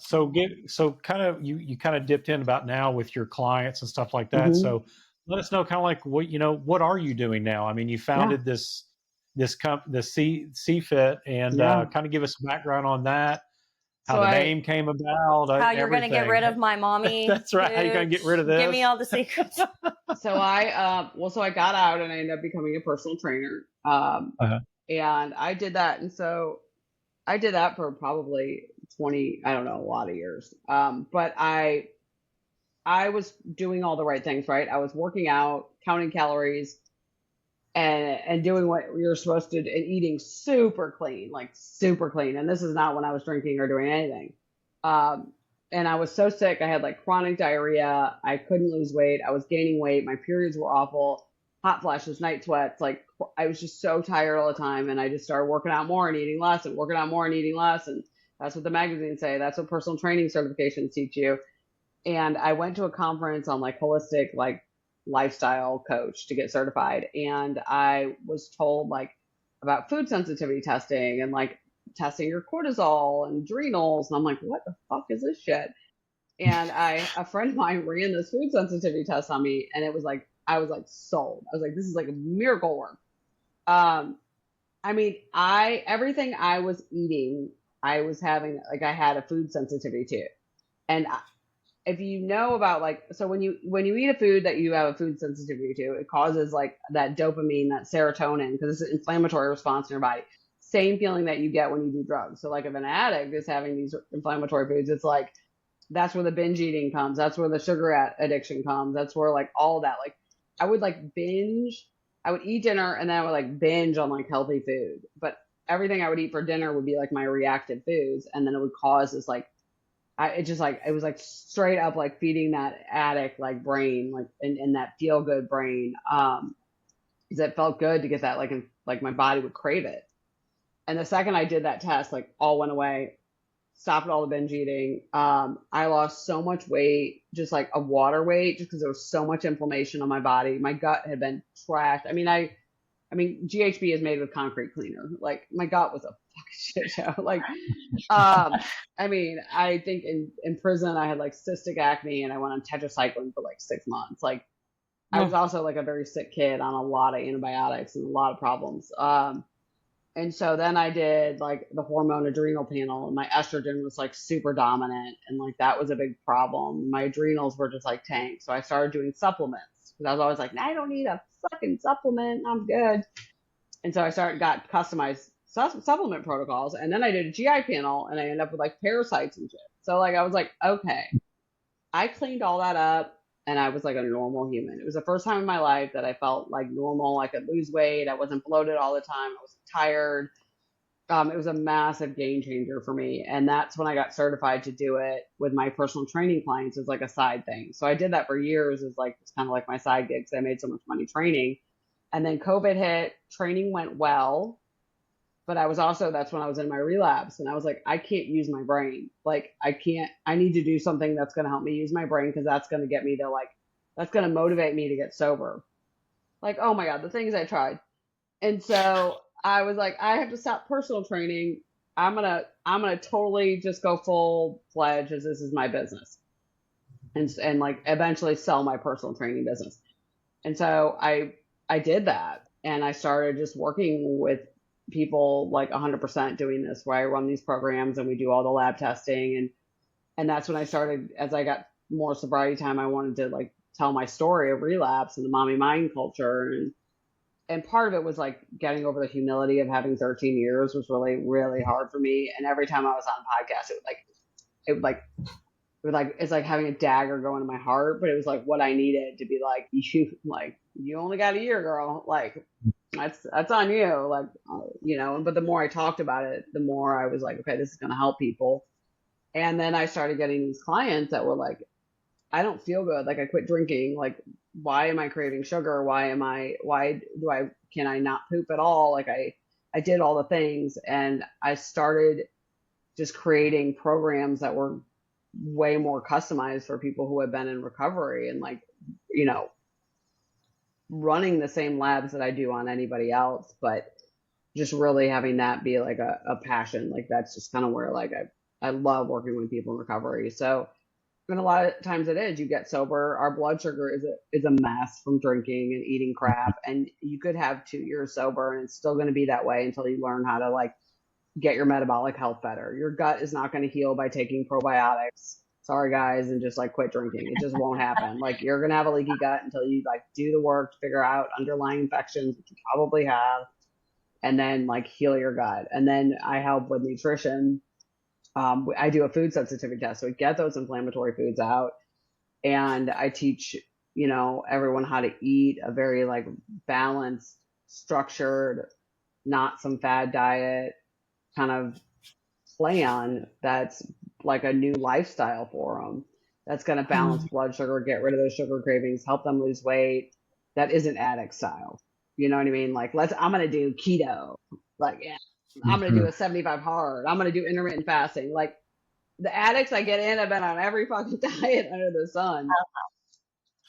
So kind of you kind of dipped in about now with your clients and stuff like that. Mhm. So let us know kind of like what are you doing now? I mean, you founded this CFIT, and kind of give us some background on that, how So the name came about, How you're going to get rid of my mommy. That's right. How you going to get rid of this? Give me all the secrets. so I got out and I ended up becoming a personal trainer. And I did that. And so I did that for probably 20, I don't know, a lot of years. But I was doing all the right things, right? I was working out, counting calories, and doing what you're supposed to, and eating super clean, like super clean. And this is not when I was drinking or doing anything. And I was so sick. I had like chronic diarrhea. I couldn't lose weight. I was gaining weight. My periods were awful. Hot flashes, night sweats. Like, I was just so tired all the time. And I just started working out more and eating less and working out more and eating less. And that's what the magazines say. That's what personal training certifications teach you. And I went to a conference on like holistic, like lifestyle coach to get certified. And I was told like about food sensitivity testing and like testing your cortisol and adrenals. And I'm like, what the fuck is this shit? And a friend of mine ran this food sensitivity test on me, and it was like, I was like sold. I was like, this is like a miracle work. I mean, everything I was eating, I was having, like, I had a food sensitivity to. And if you know about like, so when you eat a food that you have a food sensitivity to, it causes like that dopamine, that serotonin, because it's an inflammatory response in your body. Same feeling that you get when you do drugs. So like if an addict is having these inflammatory foods, it's like, that's where the binge eating comes. That's where the sugar addiction comes. That's where like all that, like I would like binge, I would eat dinner and then I would like binge on like healthy food, but everything I would eat for dinner would be like my reactive foods. And then it would cause this like, it was like straight up like feeding that addict like brain, like in that feel good brain. Cause it felt good to get that, like my body would crave it. And the second I did that test, like all went away, stopped all the binge eating. I lost so much weight, just like a water weight, just because there was so much inflammation on my body. My gut had been trashed. I mean, GHB is made with concrete cleaner. Like my gut was a fucking shit show. Like, I mean, I think in prison I had like cystic acne and I went on tetracycline for like 6 months. Like I was also like a very sick kid on a lot of antibiotics and a lot of problems. And so then I did like the hormone adrenal panel, and my estrogen was like super dominant, and like that was a big problem. My adrenals were just like tanked. So I started doing supplements because I was always like, I don't need a fucking supplement. I'm good. And so got customized supplement protocols. And then I did a GI panel and I ended up with like parasites and shit. So like, I was like, okay, I cleaned all that up and I was like a normal human. It was the first time in my life that I felt like normal. I could lose weight. I wasn't bloated all the time. I wasn't tired. It was a massive game changer for me. And that's when I got certified to do it with my personal training clients as like a side thing. So I did that for years as like, it's kind of like my side gig because I made so much money training. And then COVID hit, training went well, but that's when I was in my relapse and I was like, I can't use my brain. Like I need to do something that's going to help me use my brain because that's going to get me to like that's going to motivate me to get sober. Like, oh my God, the things I tried. And so I was like, I have to stop personal training. I'm gonna totally just go full fledged as this is my business, and like eventually sell my personal training business. And so I did that, and I started just working with people like 100% doing this, where I run these programs and we do all the lab testing, and that's when I started. As I got more sobriety time, I wanted to like tell my story of relapse and the mommy mind culture, and part of it was like getting over the humility of having 13 years was really, really hard for me. And every time I was on a podcast, it's like having a dagger go into my heart, but it was like what I needed to be like, you only got a year, girl. Like that's on you. Like, but the more I talked about it, the more I was like, okay, this is going to help people. And then I started getting these clients that were like, I don't feel good. Like I quit drinking. Like, why am I craving sugar? Can I not poop at all? Like I did all the things, and I started just creating programs that were way more customized for people who have been in recovery, and like, running the same labs that I do on anybody else, but just really having that be like a passion. Like that's just kind of where like I love working with people in recovery. So, and a lot of times it is, you get sober, our blood sugar is a mess from drinking and eating crap. And you could have 2 years sober and it's still going to be that way until you learn how to like get your metabolic health better. Your gut is not going to heal by taking probiotics. Sorry guys, and just like quit drinking. It just won't happen. Like you're going to have a leaky gut until you like do the work to figure out underlying infections, which you probably have, and then like heal your gut. And then I help with nutrition. I do a food sensitivity test, so we get those inflammatory foods out, and I teach, everyone how to eat a very like balanced, structured, not some fad diet kind of plan that's like a new lifestyle for them. That's going to balance blood sugar, get rid of those sugar cravings, help them lose weight. That isn't addict style. You know what I mean? Like I'm going to do keto. Like, yeah. I'm going to do a 75 hard. I'm going to do intermittent fasting. Like the addicts I get in, I've been on every fucking diet under the sun,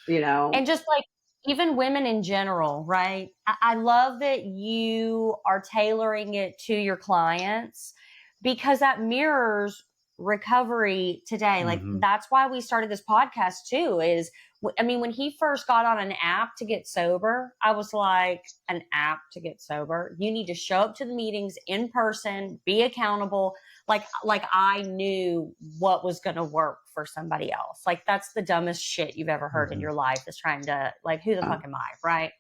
And just like even women in general, right? I love that you are tailoring it to your clients because that mirrors recovery today. Like that's why we started this podcast too, when he first got on an app to get sober, I was like, an app to get sober? You need to show up to the meetings in person, be accountable. Like I knew what was going to work for somebody else. Like that's the dumbest shit you've ever heard in your life, is trying to like, who the fuck am I? Right.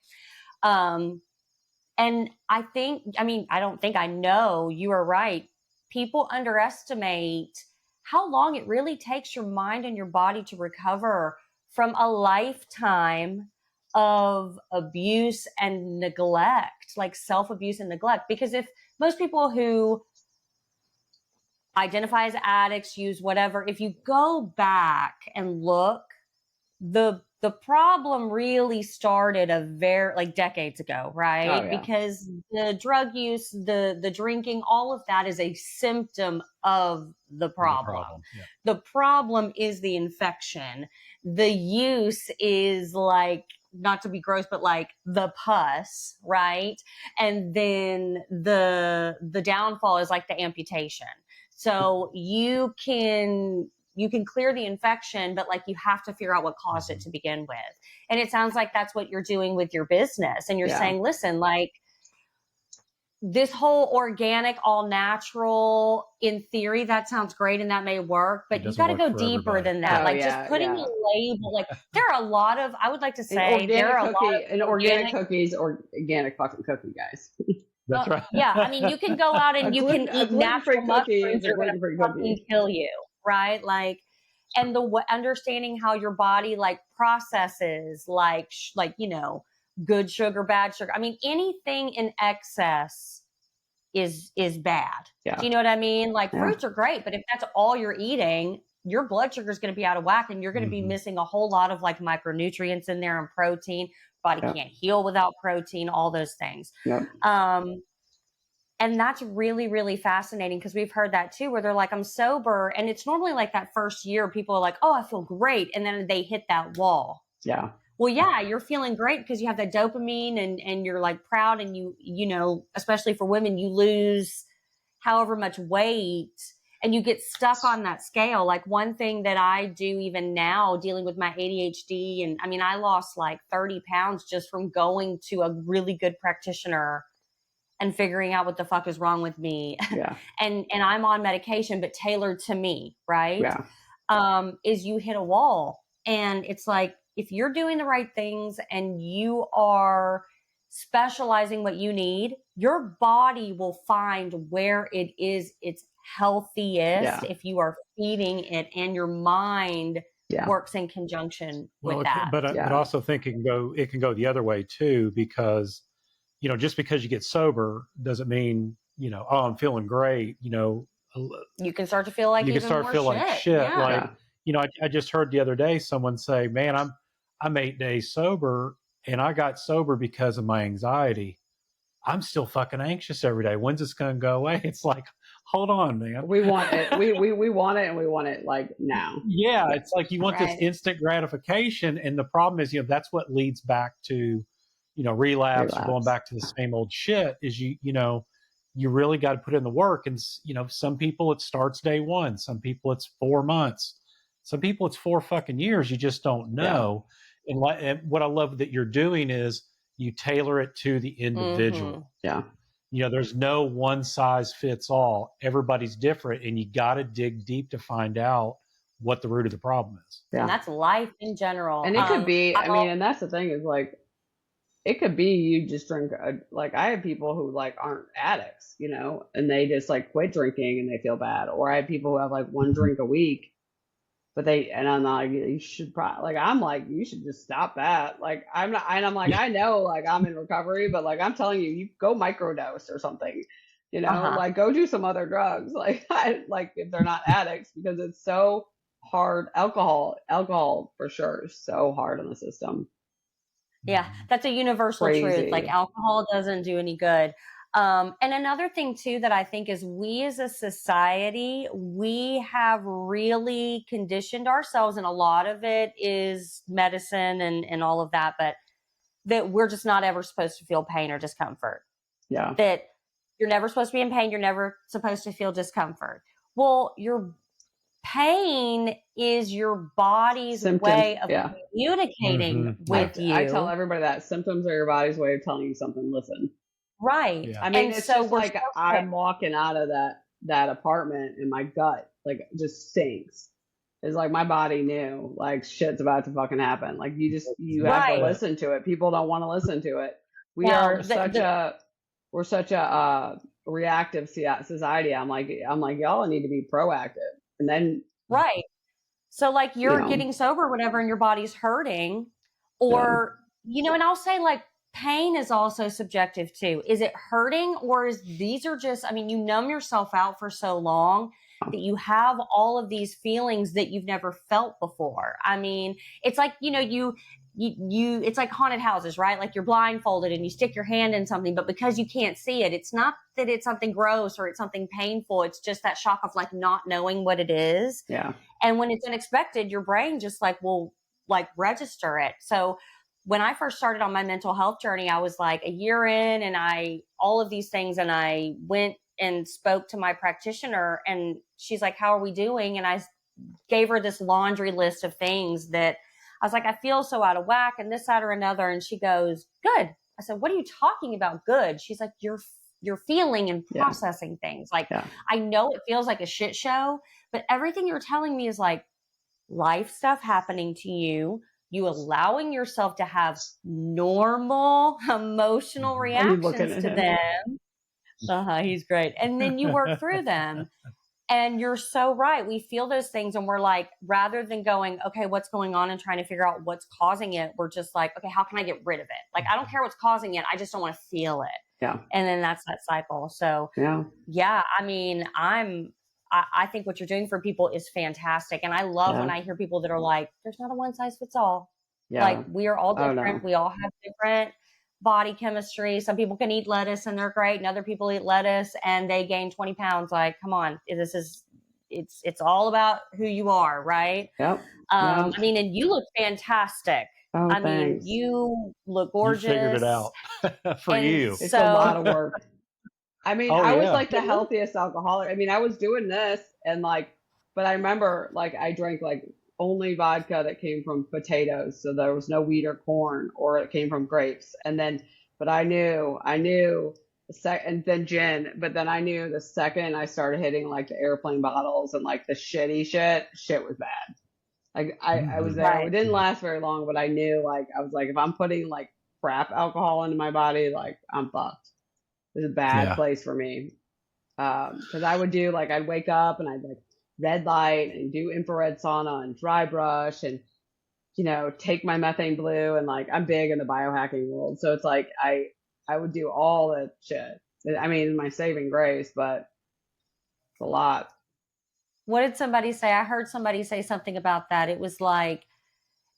And I know you are right. People underestimate how long it really takes your mind and your body to recover from a lifetime of abuse and neglect, like self-abuse and neglect. Because if most people who identify as addicts, use whatever, if you go back and look, the problem really started decades ago, right? Oh, yeah. Because the drug use, the drinking, all of that is a symptom of the problem. The problem is the infection. The use is like, not to be gross, but like the pus, right? And then the downfall is like the amputation. So you can clear the infection, but like you have to figure out what caused it to begin with. And it sounds like that's what you're doing with your business. And you're saying, listen, like this whole organic, all natural, in theory, that sounds great and that may work, but you got to go deeper than that. Just putting a label, like there are a lot of, I would like to say, organic cookies or organic fucking cookie, guys. That's right. Yeah. I mean, you can go out and you can eat natural mushrooms, they're going to fucking kill you. Right? Like, and understanding how your body like processes, like, good sugar, bad sugar. I mean, anything in excess is bad. Yeah. Do you know what I mean? Like fruits are great, but if that's all you're eating, your blood sugar is going to be out of whack and you're going to be missing a whole lot of like micronutrients in there and protein. Body can't heal without protein, all those things. Yeah. And that's really, really fascinating because we've heard that too, where they're like, I'm sober. And it's normally like that first year, people are like, oh, I feel great. And then they hit that wall, Yeah. Well, yeah, you're feeling great because you have that dopamine and you're like proud, and you know, especially for women, you lose however much weight and you get stuck on that scale. Like one thing that I do even now dealing with my ADHD, and I mean, I lost like 30 pounds just from going to a really good practitioner and figuring out what the fuck is wrong with me. Yeah. and I'm on medication, but tailored to me, right? Yeah. Is you hit a wall. And it's like, if you're doing the right things and you are specializing what you need, your body will find where it is its healthiest if you are feeding it, and your mind works in conjunction with that. But also think it can go the other way too, because, you know, just because you get sober doesn't mean, you know, oh, I'm feeling great. You know, you can start to feel like like shit. Yeah. Like, you know, I just heard the other day someone say, man, I'm 8 days sober and I got sober because of my anxiety. I'm still fucking anxious every day. When's this going to go away? It's like, hold on, man. We want it. We want it, and we want it like now. Yeah. It's like you want this instant gratification. And the problem is, you know, that's what leads back to, you know, relapse. Or going back to the same old shit is you know, you really got to put in the work. And, you know, some people it starts day one. Some people it's 4 months. Some people it's 4 fucking years. You just don't know. Yeah. And what I love that you're doing is you tailor it to the individual. Mm-hmm. Yeah. You know, there's no one size fits all. Everybody's different, and you got to dig deep to find out what the root of the problem is. Yeah. And that's life in general. And it could be, I mean, and that's the thing is like, it could be you just drink, like I have people who like aren't addicts, you know, and they just like quit drinking and they feel bad. Or I have people who have like 1 drink a week, but and I'm like, you should probably, like, I'm like, you should just stop that. Like, I'm not, and I'm like, I know, like, I'm in recovery, but like, I'm telling you, you go microdose or something, you know, like go do some other drugs. Like, like if they're not addicts, because it's so hard. Alcohol for sure is so hard on the system. Yeah, that's a universal truth. Like alcohol doesn't do any good. And another thing too that I think is we as a society, we have really conditioned ourselves, and a lot of it is medicine and all of that, but that we're just not ever supposed to feel pain or discomfort. Yeah. That you're never supposed to be in pain. You're never supposed to feel discomfort. Well, your pain is your body's way of communicating with you. I tell everybody that symptoms are your body's way of telling you something. Listen. Right. Yeah. I mean, it's so just like I'm walking out of that apartment and my gut like just stinks. It's like my body knew like shit's about to fucking happen. Like you have to listen to it. People don't want to listen to it. We're such a reactive society. I'm like y'all need to be proactive. And then so like you're getting sober, whatever, and your body's hurting, or you know, and I'll say like pain is also subjective too. Is it hurting, or these are just, I mean, you numb yourself out for so long that you have all of these feelings that you've never felt before. I mean, it's like, you know, you it's like haunted houses, right? Like you're blindfolded and you stick your hand in something, but because you can't see it, it's not that it's something gross or it's something painful. It's just that shock of like not knowing what it is. Yeah. And when it's unexpected, your brain just like will like register it. So when I first started on my mental health journey, I was like a year in and all of these things, and I went and spoke to my practitioner, and she's like, how are we doing? And I gave her this laundry list of things that I was like, I feel so out of whack and this, that, or another. And she goes, good. I said, what are you talking about? Good. She's like, you're feeling and processing things. Like, I know it feels like a shit show, but everything you're telling me is like life stuff happening to you, you allowing yourself to have normal emotional reactions to them. He's great. And then you work through them. And you're so right. We feel those things and we're like, rather than going, okay, what's going on and trying to figure out what's causing it, we're just like, okay, how can I get rid of it? Like, I don't care what's causing it. I just don't want to feel it. Yeah. And then that's that cycle. So yeah, I mean, I think what you're doing for people is fantastic. And I love when I hear people that are like, there's not a one size fits all. Yeah. Like we are all different. Oh, no. We all have different body chemistry. Some people can eat lettuce and they're great, and other people eat lettuce and they gain 20 pounds. Like, come on, it's all about who you are, right? Yep. I mean, and you look fantastic. Oh, I thanks. mean, you look gorgeous. You figured it out for you. It's a lot of work. I mean, I was yeah. like the healthiest alcoholic. I mean, I was doing this and like, but I remember like I drank like only vodka that came from potatoes. So there was no wheat or corn, or it came from grapes. And then, but I knew and then gin, but then I knew the second I started hitting like the airplane bottles and like the shit was bad. Like I was there. Right. It didn't last very long, but I knew like, I was like, if I'm putting like crap alcohol into my body, like I'm fucked. It's a bad place for me. Cause I would do like, I'd wake up and I'd like red light and do infrared sauna and dry brush and, you know, take my methane blue, and like, I'm big in the biohacking world. So it's like, I would do all that shit. I mean, my saving grace, but it's a lot. What did somebody say? I heard somebody say something about that. It was like,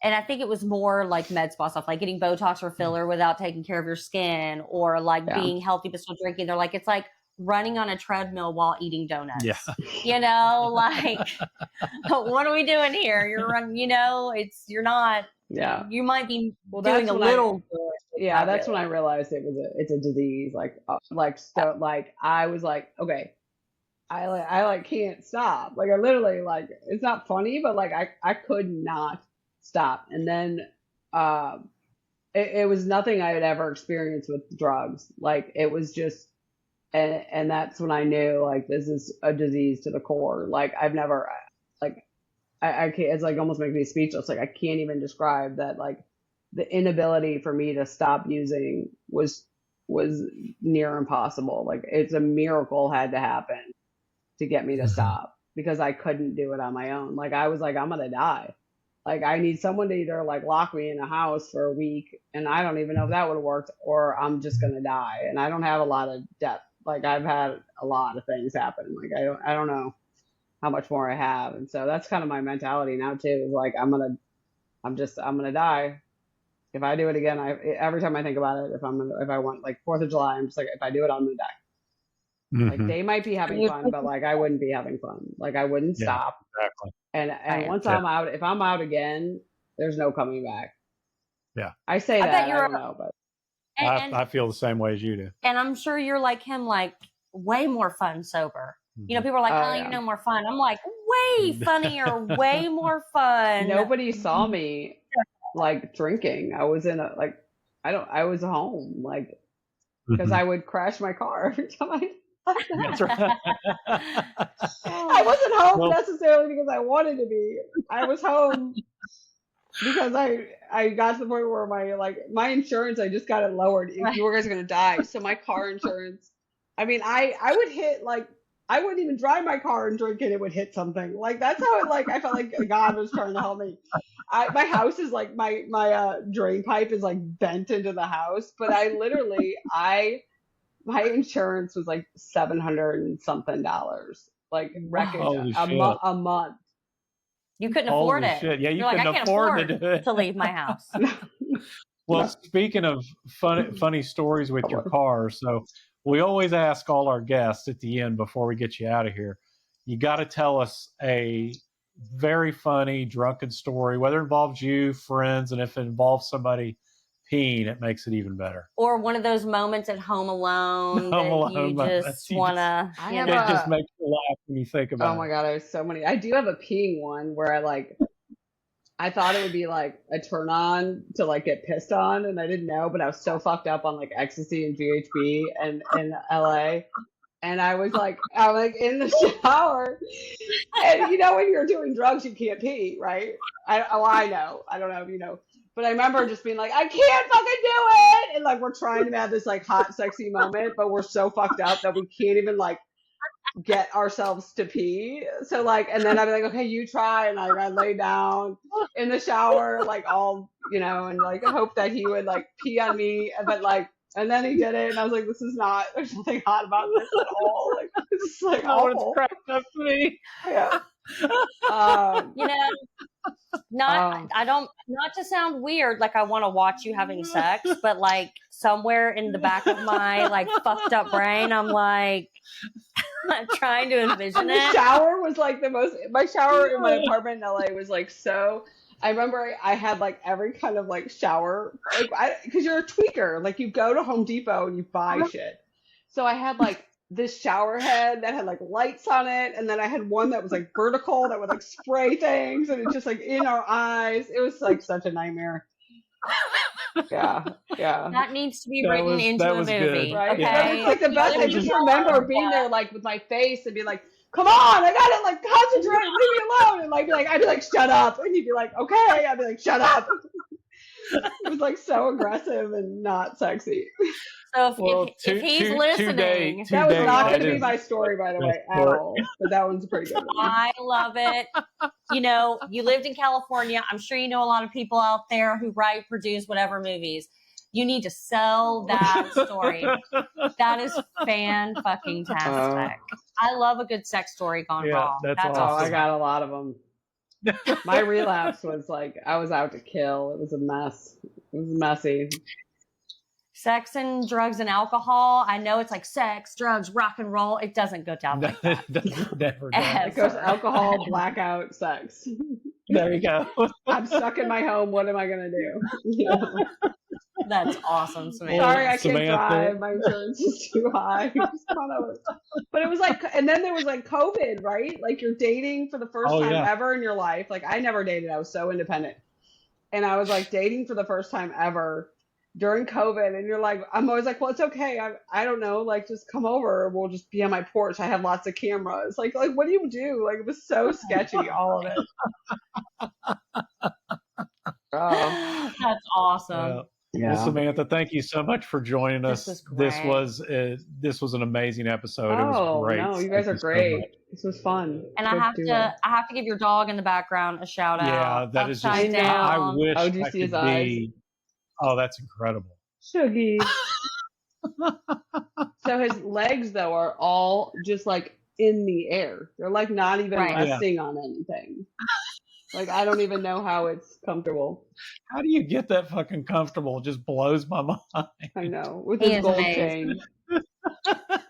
and I think it was more like med spa stuff, like getting Botox or filler without taking care of your skin, or like being healthy but still drinking. They're like, it's like running on a treadmill while eating donuts. Yeah. You know, like, what are we doing here? You're running, you know, you're not. Yeah. You might be doing a little good. Yeah, that's when I realized it's a disease. Like so like I was like, okay, I like can't stop. Like I literally, like, it's not funny, but like I could not stop. And then it was nothing I had ever experienced with drugs. Like it was just, and that's when I knew like this is a disease to the core. Like I've never, like I can't, it's like almost making me speechless. Like I can't even describe that. Like the inability for me to stop using was near impossible. Like it's a miracle had to happen to get me to stop, because I couldn't do it on my own. Like I was like, I'm gonna die. Like I need someone to either like lock me in a house for a week, and I don't even know if that would have worked, or I'm just gonna die. And I don't have a lot of depth. Like I've had a lot of things happen. Like I don't know how much more I have. And so that's kind of my mentality now too. Is like I'm gonna die. If I do it again, every time I think about it, if I want like 4th of July, I'm just like, if I do it, I'm gonna die. Like they might be having fun, but like I wouldn't be having fun. Like I wouldn't stop. Exactly. And once I'm out, if I'm out again, there's no coming back. Yeah. I say that. I don't know, but I feel the same way as you do. And I'm sure you're like him, like way more fun sober. You know, people are like, oh, you're no more fun. I'm like, way funnier, way more fun. Nobody saw me like drinking. I was I was home, like, because I would crash my car every time That's right. I wasn't home necessarily because I wanted to be. I was home because I got to the point where my insurance, I just got it lowered. If you guys are gonna die, so my car insurance. I mean, I would hit, like, I wouldn't even drive my car and drink and it would hit something. Like that's how it, like, I felt like God was trying to help me. My house is like my drain pipe is like bent into the house, but I literally my insurance was like $700 and something, like wreckage a month. You couldn't afford it. Shit. Yeah, you You're couldn't like, I can't afford to do it. to leave my house. Well, speaking of funny stories with your car, so we always ask all our guests at the end before we get you out of here, you got to tell us a very funny drunken story, whether it involves you, friends, and if it involves somebody peeing, it makes it even better. Or one of those moments at Home Alone you just want to. It just makes you laugh when you think about it. Oh my God, I have so many. I do have a peeing one where I thought it would be like a turn on to like get pissed on, and I didn't know, but I was so fucked up on like ecstasy and GHB and in LA. And I'm like in the shower, and you know when you're doing drugs you can't pee, right? I know. I don't know if you know. But I remember just being like, I can't fucking do it! And like we're trying to have this like hot, sexy moment, but we're so fucked up that we can't even like get ourselves to pee. So like, and then I'd be like, okay, you try. And I lay down in the shower, like all, you know, and like I hope that he would like pee on me. But like, and then he did it. And I was like, there's nothing hot about this at all. Like, it's like awful. It's cracked up to me. Yeah. You know, not to sound weird, like I want to watch you having sex, but like somewhere in the back of my like fucked up brain, I'm like trying to envision it. The shower was like my shower in my apartment in LA was like so, I remember I had like every kind of like shower, like because you're a tweaker, like you go to Home Depot and you buy shit. So I had like this shower head that had like lights on it, and then I had one that was like vertical that would like spray things, and it's just like in our eyes. It was like such a nightmare. Yeah. That needs to be written into a movie, good. Right? Okay? But it's like the best. I just remember being there like with my face and be like, come on, I gotta like concentrate, leave me alone. And like, I'd be like, shut up. And he'd be like, okay. I'd be like, shut up. It was like so aggressive and not sexy. So if he's listening, that was not going to be my story, by the way, at all. But that one's a pretty good one. I love it. You know, you lived in California. I'm sure you know a lot of people out there who write, produce, whatever movies. You need to sell that story. That is fan-fucking-tastic. I love a good sex story gone wrong. That's awesome. Oh, I got a lot of them. My relapse was like, I was out to kill. It was a mess. It was messy. Sex and drugs and alcohol. I know it's like sex, drugs, rock and roll. It doesn't go down like that. Never does. It goes alcohol, blackout, sex. There you go. I'm stuck in my home. What am I going to do? That's awesome, Samantha. Sorry, I can't drive. My insurance is too high. But it was like, and then there was like COVID, right? Like you're dating for the first time ever in your life. Like I never dated. I was so independent. And I was like dating for the first time ever during COVID. And you're like, I'm always like, well, it's okay. I don't know. Like just come over. We'll just be on my porch. I have lots of cameras. Like what do you do? Like it was so sketchy, all of it. Oh, that's awesome. Yeah. Well, Samantha, thank you so much for joining us. This was an amazing episode. It was great. No, you guys are great. This was fun. And I have to give your dog in the background a shout out. Yeah, that is just. Down. I wish I could see his eyes. Oh, that's incredible. Shuggy. So his legs though are all just like in the air. They're like not even resting on anything. Like, I don't even know how it's comfortable. How do you get that fucking comfortable? It just blows my mind. I know. With his gold chain.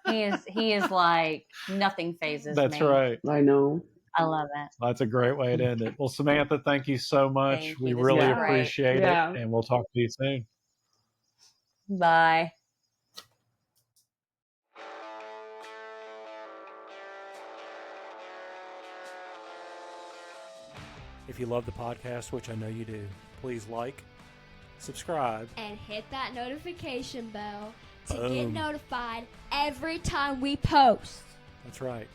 He is like, nothing phases me. That's right. I know. I love it. That's a great way to end it. Well, Samantha, thank you so much. We really appreciate it. And we'll talk to you soon. Bye. If you love the podcast, which I know you do, please like, subscribe, and hit that notification bell to get notified every time we post. That's right.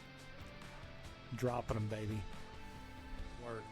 Dropping them, baby. Word.